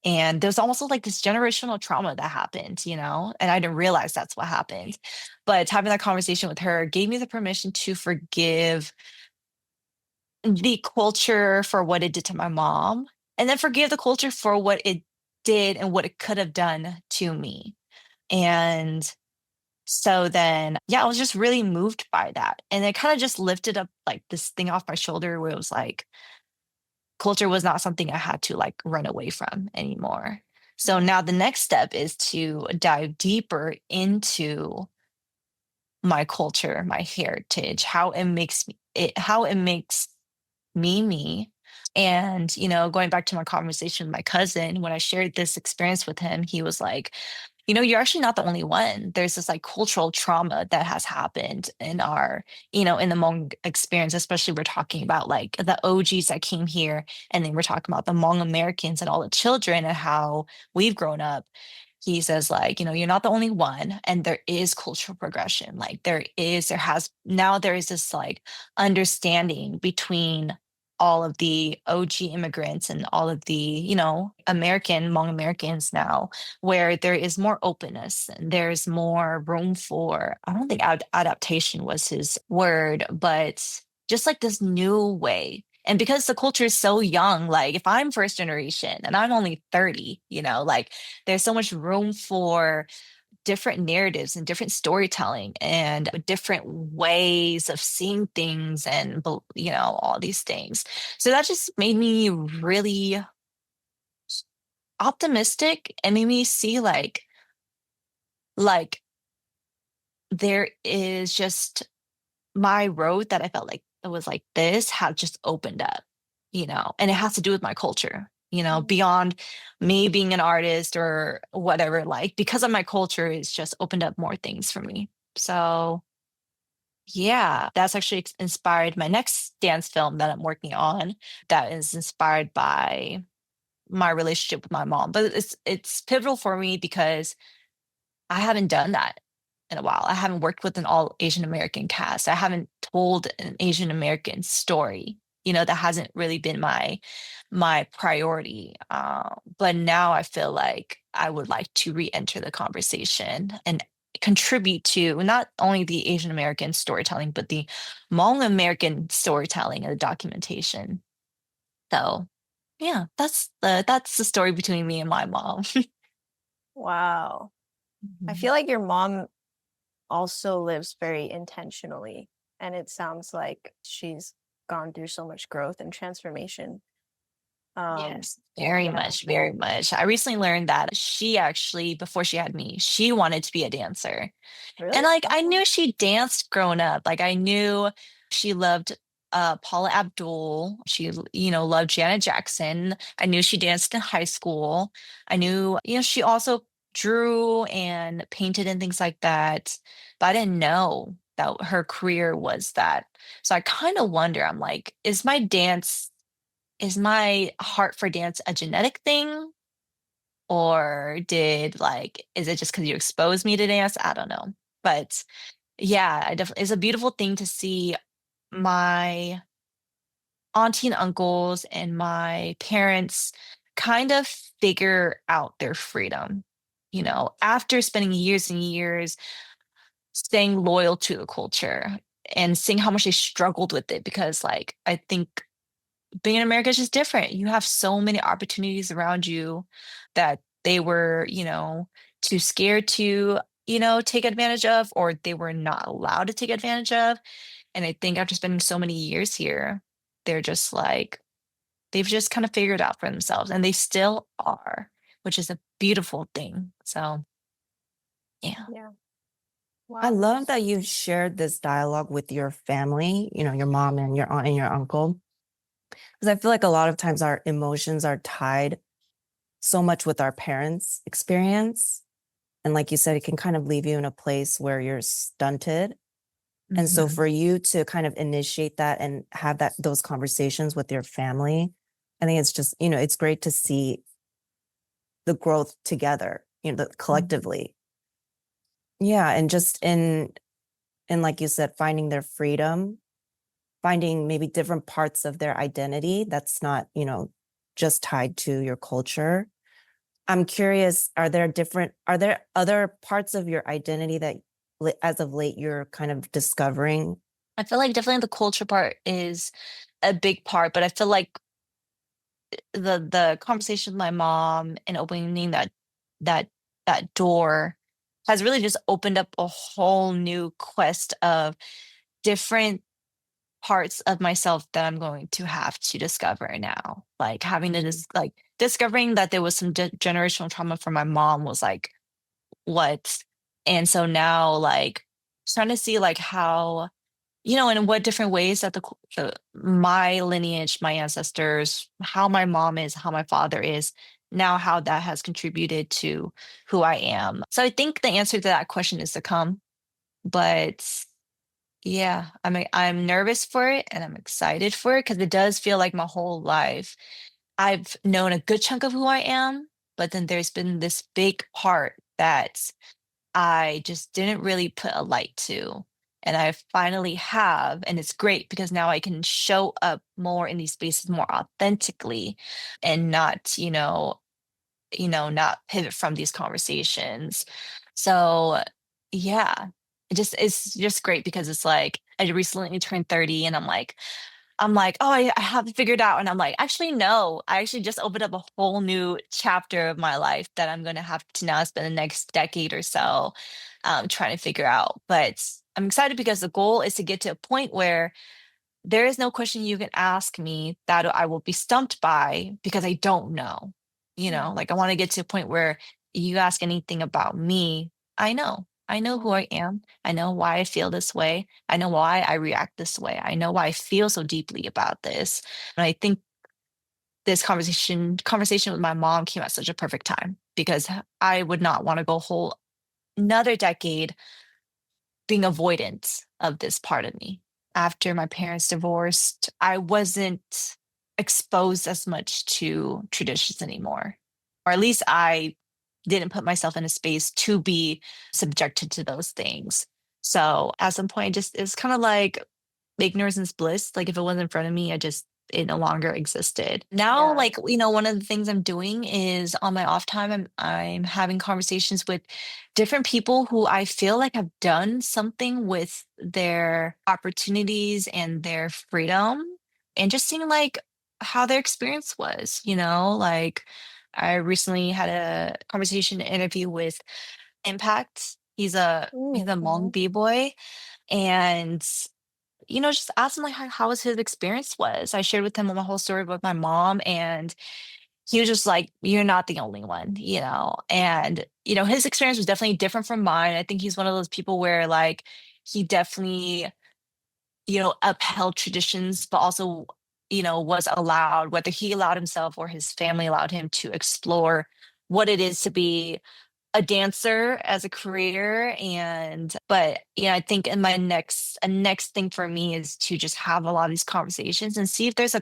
And there's almost like this generational trauma that happened, and I didn't realize that's what happened. But having that conversation with her gave me the permission to forgive the culture for what it did to my mom, and then forgive the culture for what it did and what it could have done to me. And so then, yeah, I was just really moved by that. And it kind of just lifted up like this thing off my shoulder where it was like, culture was not something I had to like run away from anymore. So now the next step is to dive deeper into my culture, my heritage, how it makes me me. And, going back to my conversation with my cousin, when I shared this experience with him, he was like, you're actually not the only one. There's this like cultural trauma that has happened in in the Hmong experience, especially we're talking about like the OGs that came here, and then we're talking about the Hmong-Americans and all the children and how we've grown up. He says like, you're not the only one, and there is cultural progression. Like there is this like understanding between all of the OG immigrants and all of the, Hmong Americans now, where there is more openness and there's more room for, I don't think adaptation was his word, but just like this new way. And because the culture is so young, like if I'm first generation and I'm only 30, like there's so much room for different narratives and different storytelling and different ways of seeing things and all these things. So that just made me really optimistic and made me see like there is just my road that I felt like it was like this had just opened up, and it has to do with my culture, beyond me being an artist or whatever, like because of my culture, it's just opened up more things for me. So yeah, that's actually inspired my next dance film that I'm working on that is inspired by my relationship with my mom. But it's pivotal for me because I haven't done that in a while. I haven't worked with an all Asian American cast. I haven't told an Asian American story. That hasn't really been my priority. But now I feel like I would like to re-enter the conversation and contribute to not only the Asian American storytelling, but the Hmong American storytelling and the documentation. So yeah, that's the story between me and my mom. Wow. I Mhm. feel like your mom also lives very intentionally, and it sounds like she's gone through so much growth and transformation. Um, Yes, very yeah. much, very much. I recently learned that she actually, before she had me, she wanted to be a dancer. Really? And like I knew she danced growing up. Like I knew she loved Paula Abdul. She, loved Janet Jackson. I knew she danced in high school. I knew, she also drew and painted and things like that. But I didn't know that her career was that. So I kind of wonder, I'm like, is my heart for dance a genetic thing? Or is it just because you exposed me to dance? I don't know. But yeah, I definitely, it's a beautiful thing to see my auntie and uncles and my parents kind of figure out their freedom, after spending years and years staying loyal to the culture and seeing how much they struggled with it. Because, like, I think being in America is just different. You have so many opportunities around you that they were, too scared to, take advantage of, or they were not allowed to take advantage of. And I think after spending so many years here, they're just like, they've just kind of figured out for themselves, and they still are, which is a beautiful thing. So, yeah. Yeah. I Wow. love that you shared this dialogue with your family, your mom and your aunt and your uncle. Because I feel like a lot of times our emotions are tied so much with our parents' experience. And like you said, it can kind of leave you in a place where you're stunted. And so Mhm. for you to kind of initiate that and have those conversations with your family, I think it's just, it's great to see the growth together, Mhm. collectively. Yeah. And just in like you said, finding their freedom, finding maybe different parts of their identity that's not, just tied to your culture. I'm curious, are there other parts of your identity that as of late you're kind of discovering? I feel like definitely the culture part is a big part, but I feel like the conversation with my mom and opening that that door has really just opened up a whole new quest of different parts of myself that I'm going to have to discover now. Like having to like discovering that there was some generational trauma from my mom was like, what? And so now like trying to see like how, in what different ways that my lineage, my ancestors, how my mom is, how my father is, now how that has contributed to who I am. So I think the answer to that question is to come, but yeah, I'm nervous for it and I'm excited for it because it does feel like my whole life I've known a good chunk of who I am, but then there's been this big part that I just didn't really put a light to. And I finally have, and it's great because now I can show up more in these spaces more authentically and not, not pivot from these conversations. So yeah, it's just great because it's like I recently turned 30 and I'm like, oh, I have it figured out. And I'm like, actually, no, I actually just opened up a whole new chapter of my life that I'm going to have to now spend the next decade or so trying to figure out. But I'm excited because the goal is to get to a point where there is no question you can ask me that I will be stumped by because I don't know. Yeah. Like I want to get to a point where you ask anything about me, I know. I know who I am. I know why I feel this way. I know why I react this way. I know why I feel so deeply about this. And I think this conversation with my mom came at such a perfect time because I would not want to go whole another decade being avoidant of this part of me. After my parents divorced, I wasn't exposed as much to traditions anymore. Or at least I didn't put myself in a space to be subjected to those things. So at some point, just it's kind of like ignorance is bliss. Like if it wasn't in front of me, it no longer existed. Now, Yeah. like, one of the things I'm doing is on my off time, I'm having conversations with different people who I feel like have done something with their opportunities and their freedom and just seeing like how their experience was, like I recently had a conversation interview with Impact. He's a Hmong Mm-hmm. B-boy and just asked him like how was his experience was. I shared with him my whole story with my mom, and he was just like, "You're not the only one," And his experience was definitely different from mine. I think he's one of those people where like he definitely upheld traditions, but also was allowed, whether he allowed himself or his family allowed him to explore what it is to be a dancer as a career. And but I think in my next thing for me is to just have a lot of these conversations and see if there's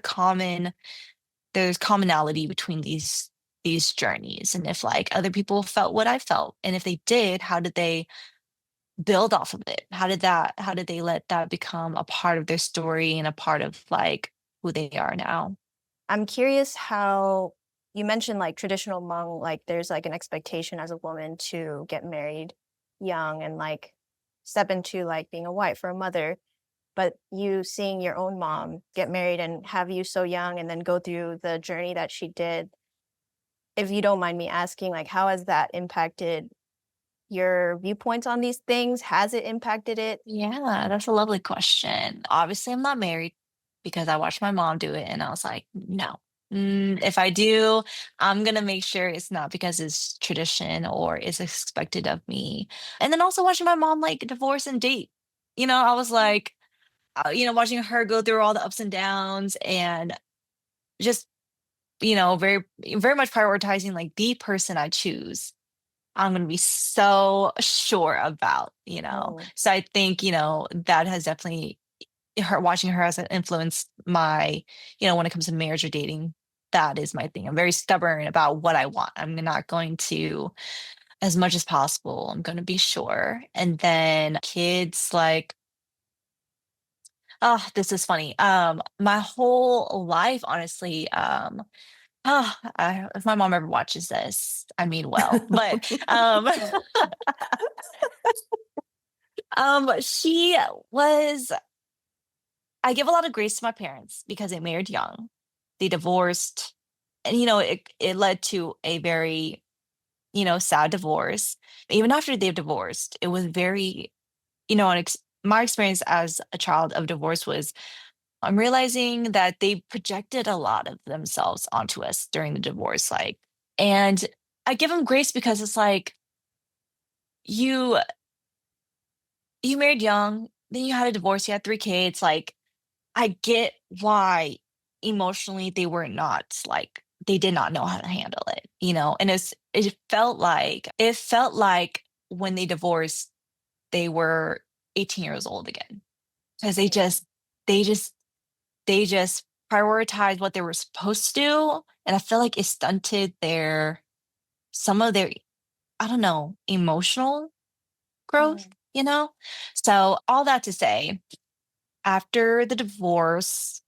commonality between these journeys, and if like other people felt what I felt, and if they did, how did they build off of it? How did they let that become a part of their story and a part of like who they are now? I'm curious how you mentioned like traditional Hmong, like there's like an expectation as a woman to get married young and like step into like being a wife or a mother. But you seeing your own mom get married and have you so young and then go through the journey that she did, if you don't mind me asking, like how has that impacted your viewpoints on these things? Has it impacted it? Yeah, that's a lovely question. Obviously, I'm not married because I watched my mom do it and I was like, no. If I do, I'm gonna make sure it's not because it's tradition or it's expected of me. And then also watching my mom like divorce and date. I was like, watching her go through all the ups and downs and just, very, very much prioritizing like the person I choose. I'm going to be so sure about. Mm, So I think, that has definitely watching her has influenced my, when it comes to marriage or dating. That is my thing. I'm very stubborn about what I want. I'm not going to, as much as possible, I'm going to be sure. And then kids, like, oh, this is funny. My whole life, honestly, if my mom ever watches this, I mean well. But she was I give a lot of grace to my parents because they married young. They divorced, and it led to a very, sad divorce. Even after they've divorced, it was very, my experience as a child of divorce was I'm realizing that they projected a lot of themselves onto us during the divorce, like, and I give them grace because it's like you you married young, then you had a divorce, you had 3 kids, like I get why emotionally they were not like they did not know how to handle it. And it felt like when they divorced, they were 18 years old again because they just they just prioritized what they were supposed to do. And I feel like it stunted some of their, I don't know, emotional growth, mm, you know? So all that to say, after the divorce,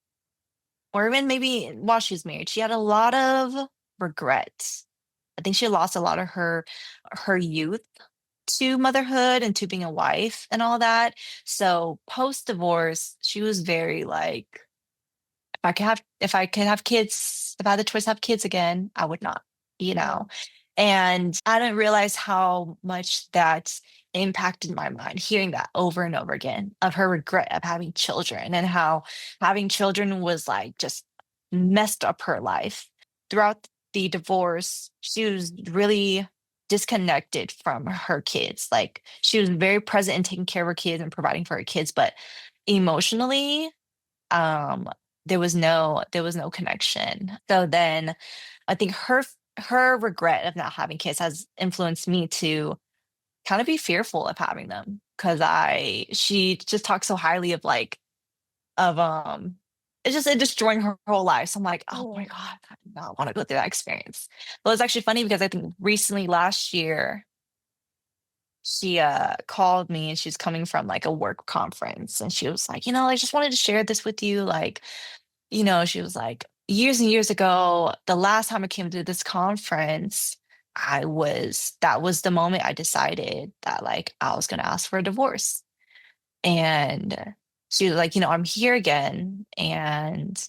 or even maybe while she was married, she had a lot of regret. I think she lost a lot of her youth to motherhood and to being a wife and all that. So post divorce, she was very like, if I could have kids, if I had the choice to have kids again, I would not, you mm, know. And I didn't realize how much that impacted my mind, hearing that over and over again of her regret of having children and how having children was like just messed up her life. Throughout the divorce, she was really disconnected from her kids. Like she was very present in taking care of her kids and providing for her kids, but emotionally, um there was no connection. So then I think her regret of not having kids has influenced me to kind of be fearful of having them because I she just talks so highly of like of it's just it destroying her whole life. So I'm like, oh my mm. God, I do not want to go through that experience. But it's actually funny because I think recently last year she called me and she's coming from like a work conference and she was like, I just wanted to share this with you. Like, she was like, years and years ago, the last time I came to this conference, that was the moment I decided that like I was going to ask for a divorce. And she was like, I'm here again. And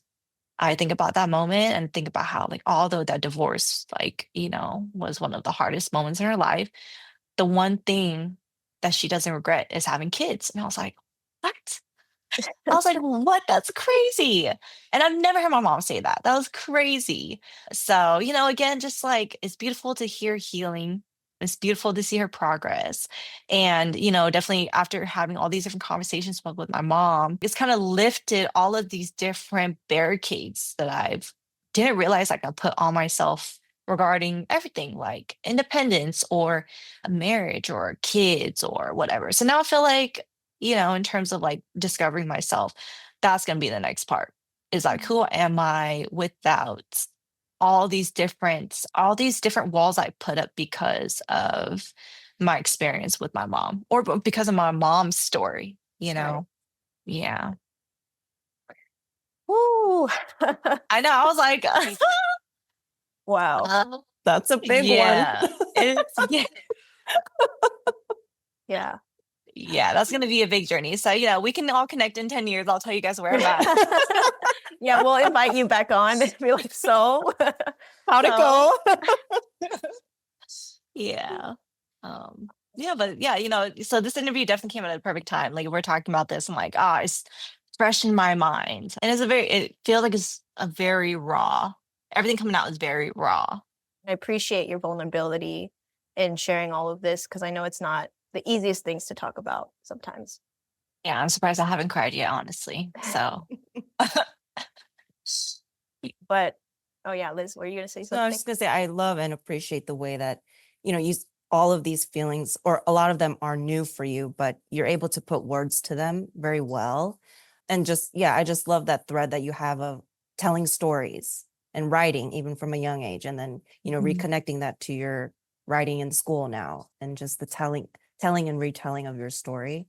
I think about that moment and think about how, like, although that divorce, like, was one of the hardest moments in her life, the one thing that she doesn't regret is having kids. And I was like, what? I was like, "What? That's crazy." And I've never heard my mom say that. That was crazy. So, again, just like it's beautiful to hear healing. It's beautiful to see her progress. And, definitely after having all these different conversations with my mom, it's kind of lifted all of these different barricades that I've didn't realize I could put on myself regarding everything like independence or a marriage or kids or whatever. So now I feel like in terms of like discovering myself, that's going to be the next part is like, who am I without all these different walls I put up because of my experience with my mom or because of my mom's story, you Right. know? Yeah. Woo. I know. I was like, Wow. That's a big one. yeah, yeah, Yeah. yeah, that's going to be a big journey. So, we can all connect in 10 years. I'll tell you guys where I'm at. Yeah, we'll invite you back on and be like, so. How'd it So, go? Yeah. Um, Yeah, but yeah, so this interview definitely came at a perfect time. Like we're talking about this, I'm like, it's fresh in my mind. And it feels like it's a very raw. Everything coming out is very raw. I appreciate your vulnerability in sharing all of this because I know it's not the easiest things to talk about sometimes. Yeah, I'm surprised I haven't cried yet, honestly. So But oh yeah, Liz, were you gonna say No, I was something? just gonna say I love and appreciate the way that, all of these feelings, or a lot of them are new for you, but you're able to put words to them very well. And just, yeah, I just love that thread that you have of telling stories and writing, even from a young age, and then, reconnecting that to your writing in school now, and just the telling and retelling of your story.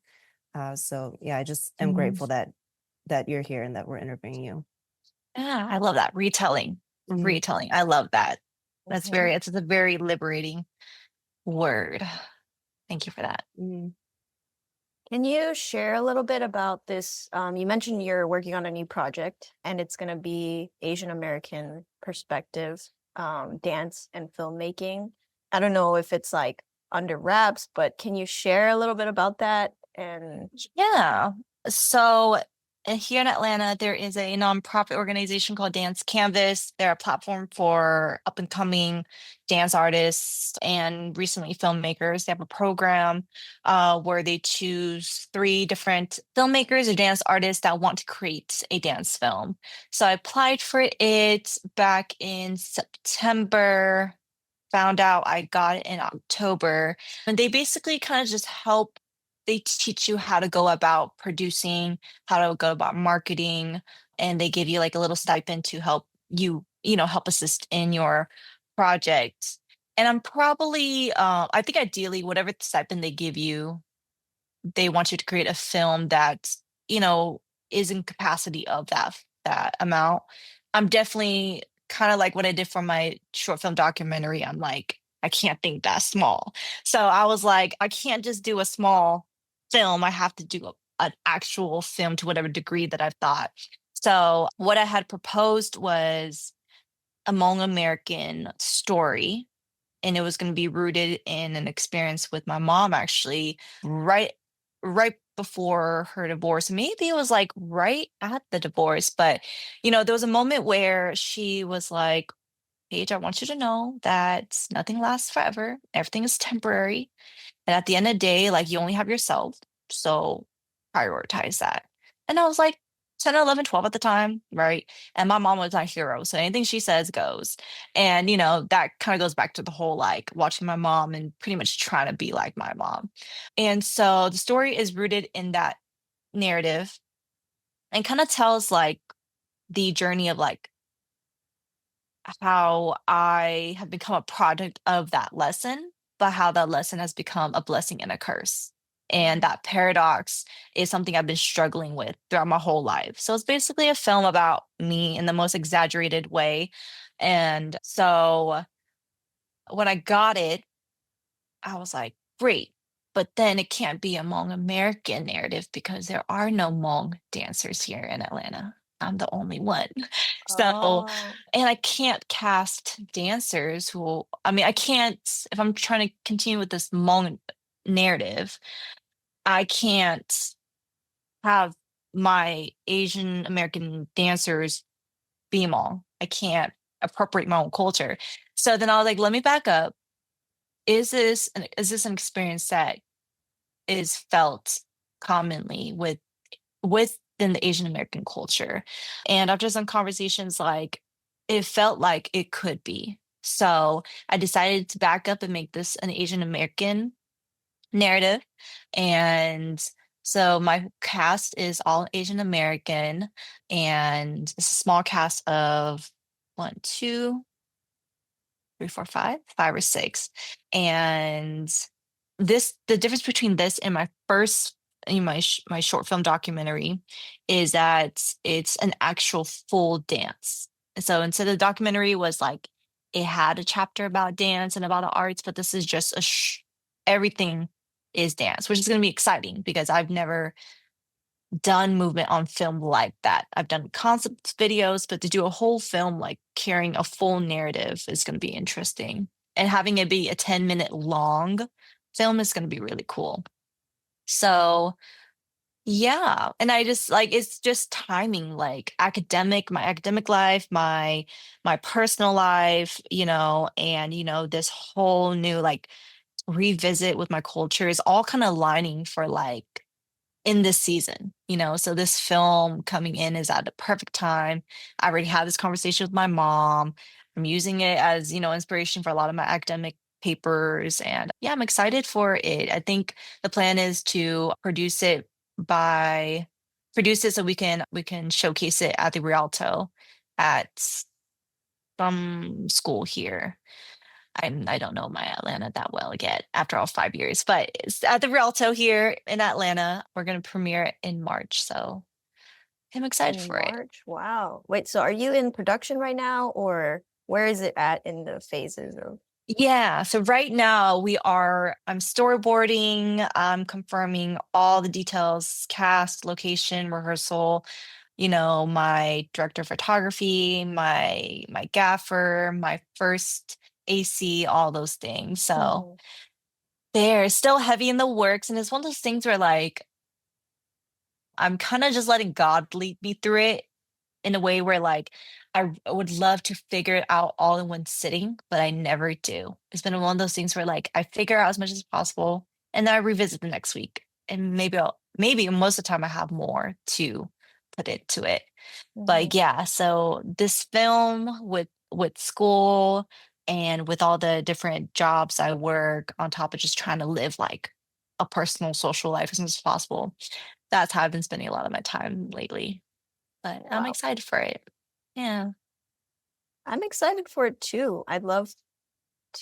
So yeah, I just am Mhm. grateful that you're here and that we're interviewing you. Yeah, I love that. Retelling. Mhm. Retelling. I love that. Mhm. It's a very liberating word. Thank you for that. Mhm. Can you share a little bit about this? You mentioned you're working on a new project and it's going to be Asian American perspective, dance and filmmaking. I don't know if it's like under wraps, but can you share a little bit about that? And Yeah. So here in Atlanta, there is a nonprofit organization called Dance Canvas. They're a platform for up and coming dance artists and recently filmmakers. They have a program where they choose three different filmmakers or dance artists that want to create a dance film. So I applied for it back in September, found out I got it in October. And they basically kind of just they teach you how to go about producing, how to go about marketing, and they give you like a little stipend to help help assist in your project. And I'm probably, I think ideally, whatever stipend they give you, they want you to create a film that you know is in capacity of that amount. I'm definitely kind of like what I did for my short film documentary. I'm like, I can't think that small. So I was like, I can't just do a small film. I have to do an actual film to whatever degree that I've thought. So what I had proposed was a Hmong-American story, and it was going to be rooted in an experience with my mom, actually, right before her divorce. Maybe it was like right at the divorce, but there was a moment where she was like, Paige, I want you to know that nothing lasts forever, everything is temporary, and at the end of the day, like, you only have yourself, so prioritize that. And I was like 10, 11, 12 at the time, right? And my mom was my hero, so anything she says goes. And that kind of goes back to the whole like watching my mom and pretty much trying to be like my mom. And so the story is rooted in that narrative and kind of tells like the journey of like how I have become a product of that lesson, but how that lesson has become a blessing and a curse. And that paradox is something I've been struggling with throughout my whole life. So it's basically a film about me in the most exaggerated way. And so when I got it, I was like, great. But then it can't be a Hmong American narrative because there are no Hmong dancers here in Atlanta. I'm the only one. So, oh, and I can't cast dancers I mean, I can't, if I'm trying to continue with this Hmong narrative, I can't have my Asian American dancers be Hmong. I can't appropriate my own culture. So then I was like, let me back up. Is this an experience that is felt commonly within the Asian American culture? And after some conversations, like, it felt like it could be. So I decided to back up and make this an Asian American narrative. And so my cast is all Asian American, and it's a small cast of one, two, three, four, five or six. And the difference between this and my first, my short film documentary is that it's an actual full dance. So instead of the documentary was like it had a chapter about dance and about the arts, but this is just everything is dance, which is going to be exciting because I've never done movement on film like that. I've done concept videos, but to do a whole film like carrying a full narrative is going to be interesting. And having it be a 10-minute long film is going to be really cool. So yeah, and I just like it's just timing, like my academic life, my personal life, and this whole new like revisit with my culture is all kind of aligning for like in this season, so this film coming in is at the perfect time. I already had this conversation with my mom. I'm using it as, inspiration for a lot of my academic papers. And yeah, I'm excited for it. I think the plan is to by produce it so we can showcase it at the Rialto at some school here. I don't know my Atlanta that well yet after all 5 years, but it's at the Rialto here in Atlanta. We're gonna premiere it in March, so I'm excited In for it. March? Wow. Wait, so are you in production right now, or where is it at in the phases of? Yeah, so right now I'm storyboarding, I'm confirming all the details, cast, location, rehearsal, my director of photography, my gaffer, my first AC, all those things. So Mhm. they're still heavy in the works, and it's one of those things where like I'm kind of just letting God lead me through it in a way where like would love to figure it out all in one sitting, but I never do. It's been one of those things where like I figure out as much as possible and then I revisit the next week. And maybe most of the time I have more to put into it. But Mhm. yeah, so this film with school and with all the different jobs I work on top of just trying to live like a personal social life as much as possible. That's how I've been spending a lot of my time lately. But I'm Wow. excited for it. Yeah. I'm excited for it too. I'd love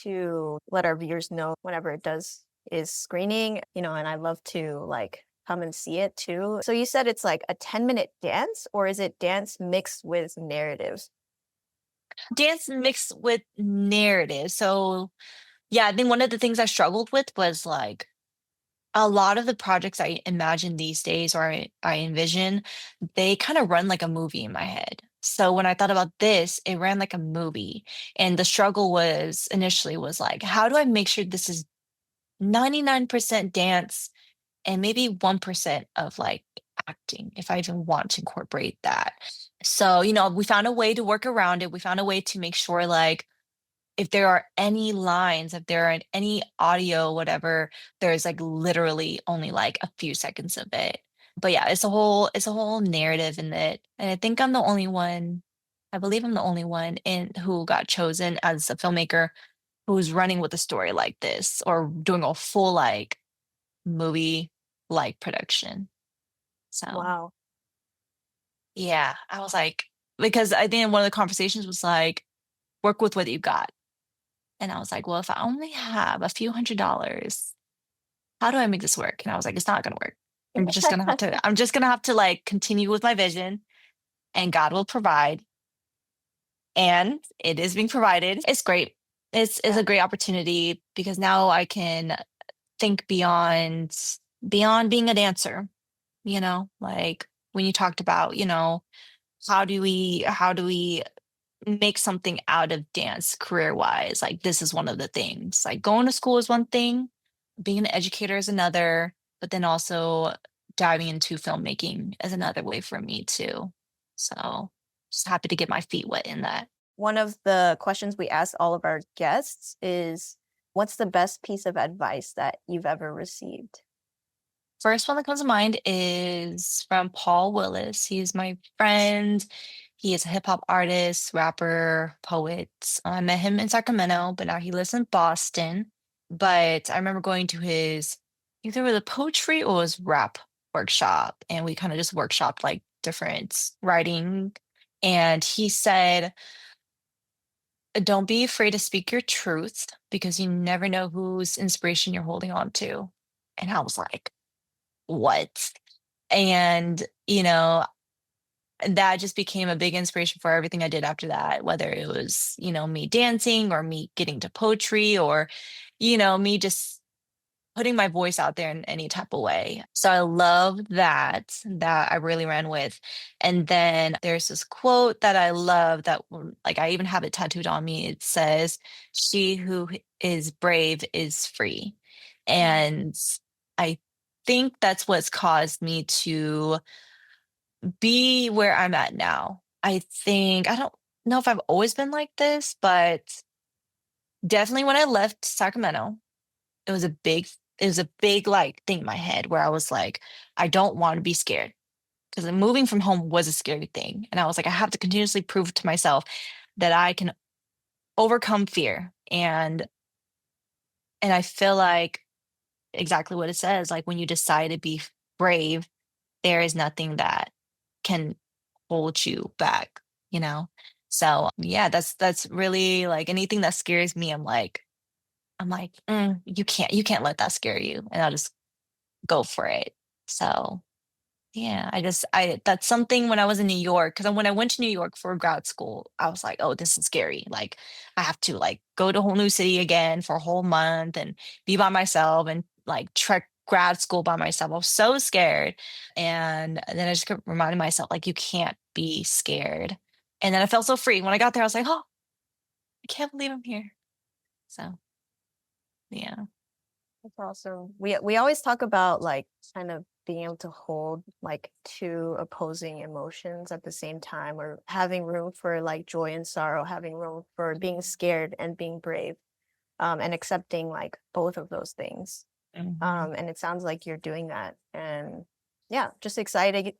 to let our viewers know whenever it does is screening, and I'd love to like come and see it too. So you said it's like a 10-minute dance, or is it dance mixed with narratives? Dance mixed with narrative. So yeah, I think one of the things I struggled with was like a lot of the projects I imagine these days or I envision, they kind of run like a movie in my head. So when I thought about this, it ran like a movie. And the struggle was initially was like, how do I make sure this is 99% dance and maybe 1% of like acting, if I even want to incorporate that. So, we found a way to work around it. We found a way to make sure like if there are any lines, if there are any audio, whatever, there's like literally only like a few seconds of it. But yeah, it's a whole narrative in it. And I think I'm the only one, I believe I'm the only one in who got chosen as a filmmaker who's running with a story like this or doing a full like movie like production. So Wow. yeah, I was like, because I think one of the conversations was like, work with what you got. And I was like, well, if I only have a few $100s, how do I make this work? And I was like, it's not gonna work. I'm just gonna have to like continue with my vision and God will provide. And it is being provided. It's great. It's Yeah. a great opportunity because now I can think beyond being a dancer, like when you talked about, how do we make something out of dance career wise? Like this is one of the things. Like going to school is one thing, being an educator is another, but then also diving into filmmaking is another way for me too. So just happy to get my feet wet in that. One of the questions we ask all of our guests is, what's the best piece of advice that you've ever received? First one that comes to mind is from Paul Willis. He's my friend. He is a hip hop artist, rapper, poet. I met him in Sacramento, but now he lives in Boston. But I remember going to his either with a poetry or his rap workshop, and we kind of just workshopped like different writing. And he said, don't be afraid to speak your truth because you never know whose inspiration you're holding on to. And I was like, what? And, that just became a big inspiration for everything I did after that, whether it was, me dancing or me getting to poetry or, me just putting my voice out there in any type of way. So I love that I really ran with. And then there's this quote that I love that like I even have it tattooed on me. It says, she who is brave is free. And I think that's what's caused me to be where I'm at now. I don't know if I've always been like this, but definitely when I left Sacramento, it was a big, it was a big like thing in my head where I was like, I don't want to be scared because moving from home was a scary thing. And I was like, I have to continuously prove to myself that I can overcome fear. And I feel like exactly what it says, like when you decide to be brave, there is nothing that can hold you back, you know? So yeah, that's really like anything that scares me, I'm like, you can't let that scare you. And I'll just go for it. So yeah, that's something when I was in New York, because when I went to New York for grad school, I was like, oh, this is scary. Like I have to like go to a whole new city again for a whole month and be by myself and like trek grad school by myself. I was so scared. And then I just kept reminding myself, like, you can't be scared. And then I felt so free. When I got there, I was like, oh, I can't believe I'm here. So yeah. That's awesome. We always talk about like kind of being able to hold like two opposing emotions at the same time, or having room for like joy and sorrow, having room for being scared and being brave, and accepting like both of those things. Mhm. And it sounds like you're doing that. And yeah, just excited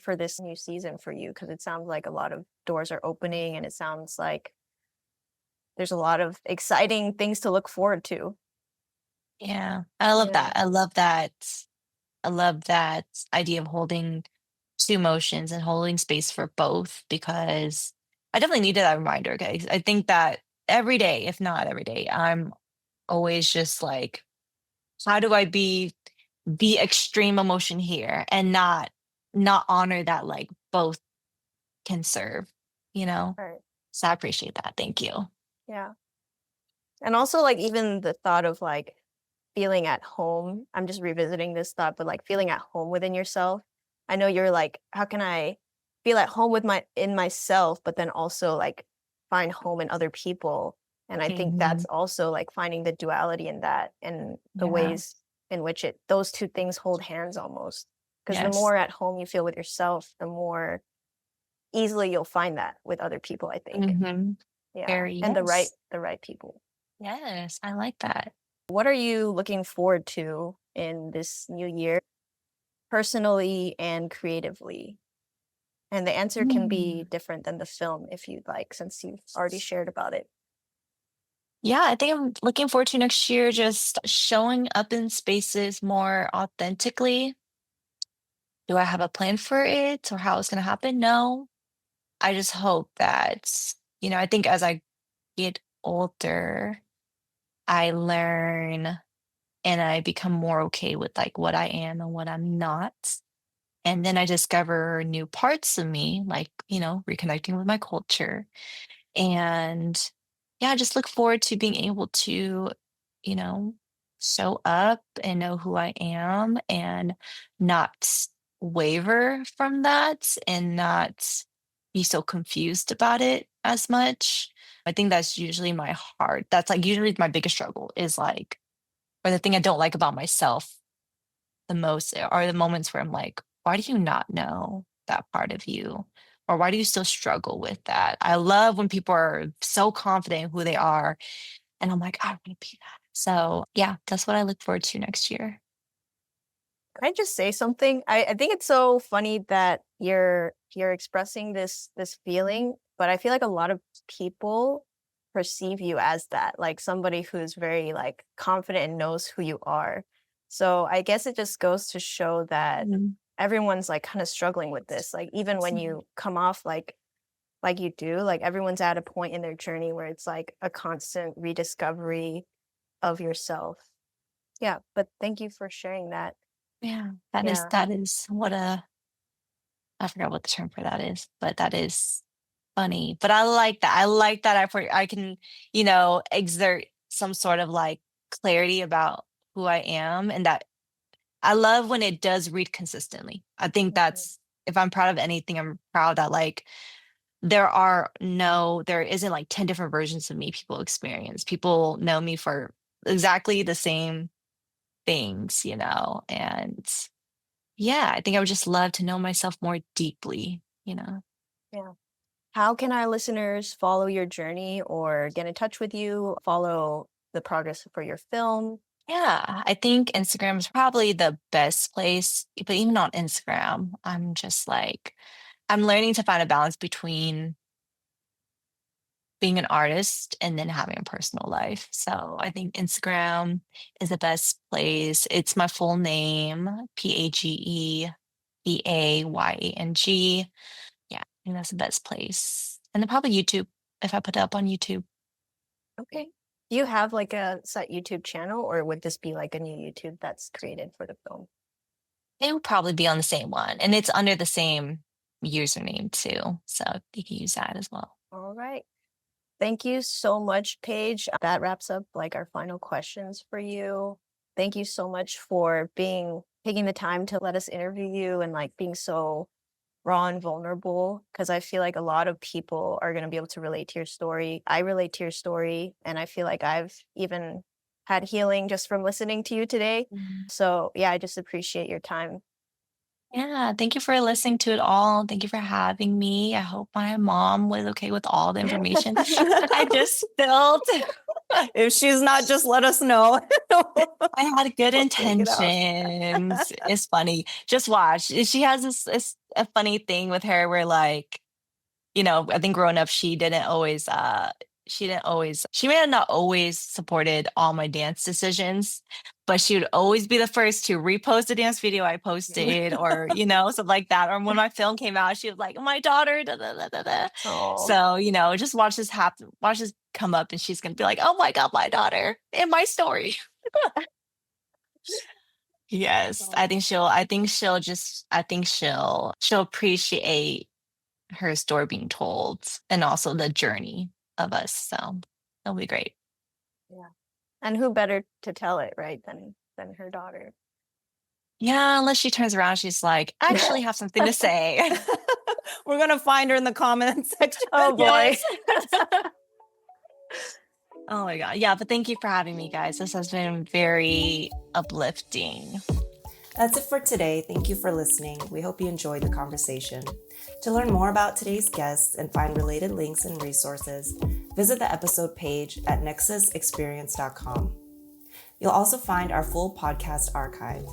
for this new season for you, because it sounds like a lot of doors are opening, and it sounds like there's a lot of exciting things to look forward to. Yeah. I love Yeah. that. I love that. I love that idea of holding two emotions and holding space for both because I definitely needed that reminder, guys. I think that every day, if not every day, I'm always just like, how do I be extreme emotion here and not honor that like both can serve, you know? Right. So I appreciate that. Thank you. Yeah. And also like even the thought of like feeling at home. I'm just revisiting this thought, but like feeling at home within yourself. I know you're like, how can I feel at home with my in myself, but then also like find home in other people? And I think that's Mhm. also like finding the duality in that, and the Yeah. ways in which it those two things hold hands almost. Because the Yes. more at home you feel with yourself, the more easily you'll find that with other people, I think. Hmm. Yeah. Very And yes. the right people. Yes. I like that. What are you looking forward to in this new year, personally and creatively? And the answer can be Mm. different than the film if you'd like, since you've already shared about it. Yeah, I think I'm looking forward to next year just showing up in spaces more authentically. Do I have a plan for it or how it's going to happen? No. I just hope that, I think as I get older, I learn and I become more okay with like what I am and what I'm not. And then I discover new parts of me, like, reconnecting with my culture. And yeah, I just look forward to being able to, you know, show up and know who I am and not waver from that and not be so confused about it as much. I think that's usually my heart. That's like usually my biggest struggle is like, or the thing I don't like about myself the most are the moments where I'm like, why do you not know that part of you? Or why do you still struggle with that? I love when people are so confident in who they are. And I'm like, I want to be that. So yeah, that's what I look forward to next year. Can I just say something? I think it's so funny that you're expressing this feeling, but I feel like a lot of people perceive you as that, like somebody who's very like confident and knows who you are. So I guess it just goes to show that Mhm. everyone's like kind of struggling with this. Like even when you come off like you do, like everyone's at a point in their journey where it's like a constant rediscovery of yourself. Yeah, but thank you for sharing that. Yeah, that is Yeah. that is what a I forgot what the term for that is, but that is funny. But I like that. I like that I can, exert some sort of like clarity about who I am and that I love when it does read consistently. I think Mhm. that's if I'm proud of anything, I'm proud that like there isn't like 10 different versions of me people experience. People know me for exactly the same things, and yeah, I think I would just love to know myself more deeply. Yeah. How can our listeners follow your journey or get in touch with you, follow the progress for your film? Yeah, I think Instagram is probably the best place, but even on Instagram, I'm just like, I'm learning to find a balance between being an artist and then having a personal life. So I think Instagram is the best place. It's my full name, Pagebeayang. Yeah, I think that's the best place. And then probably YouTube if I put it up on YouTube. Okay. Do you have like a set YouTube channel, or would this be like a new YouTube that's created for the film? It would probably be on the same one. And it's under the same username too. So you can use that as well. All right. Thank you so much, Paige. That wraps up like our final questions for you. Thank you so much for taking the time to let us interview you and like being so raw and vulnerable, because I feel like a lot of people are going to be able to relate to your story. I relate to your story, and I feel like I've even had healing just from listening to you today. So yeah, I just appreciate your time. Yeah, thank you for listening to it all. Thank you for having me. I hope my mom was okay with all the information that I just spilled. If she's not, just let us know. I had good We'll take it out. intentions. It's funny. Just watch. She has this a funny thing with her where like, I think growing up she may have not always supported all my dance decisions, but she would always be the first to repost a dance video I posted or, something like that. Or when my film came out, she was like, my daughter, da, da, da, da, da. Oh, So, just watch this happen, watch this come up and she's gonna be like, oh my God, my daughter in my story. Yes. She'll appreciate her story being told and also the journey of us. So it'll be great. yeah. And who better to tell it, right, than her daughter? Yeah, unless she turns around, she's like, I actually have something to say. We're going to find her in the comments section. Oh boy. Oh my God. Yeah, but thank you for having me, guys. This has been very uplifting. That's it for today. Thank you for listening. We hope you enjoyed the conversation. To learn more about today's guests and find related links and resources, visit the episode page at nexusexperience.com. You'll also find our full podcast archive.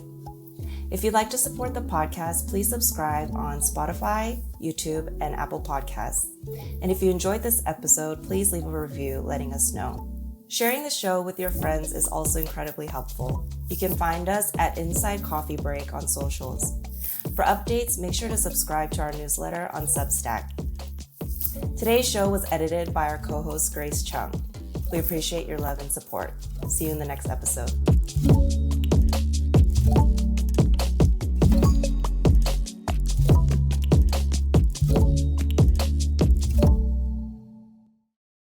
If you'd like to support the podcast, please subscribe on Spotify, YouTube, and Apple Podcasts. And if you enjoyed this episode, please leave a review letting us know. Sharing the show with your friends is also incredibly helpful. You can find us at Inside Coffee Break on socials. For updates, make sure to subscribe to our newsletter on Substack. Today's show was edited by our co-host Grace Chung. We appreciate your love and support. See you in the next episode.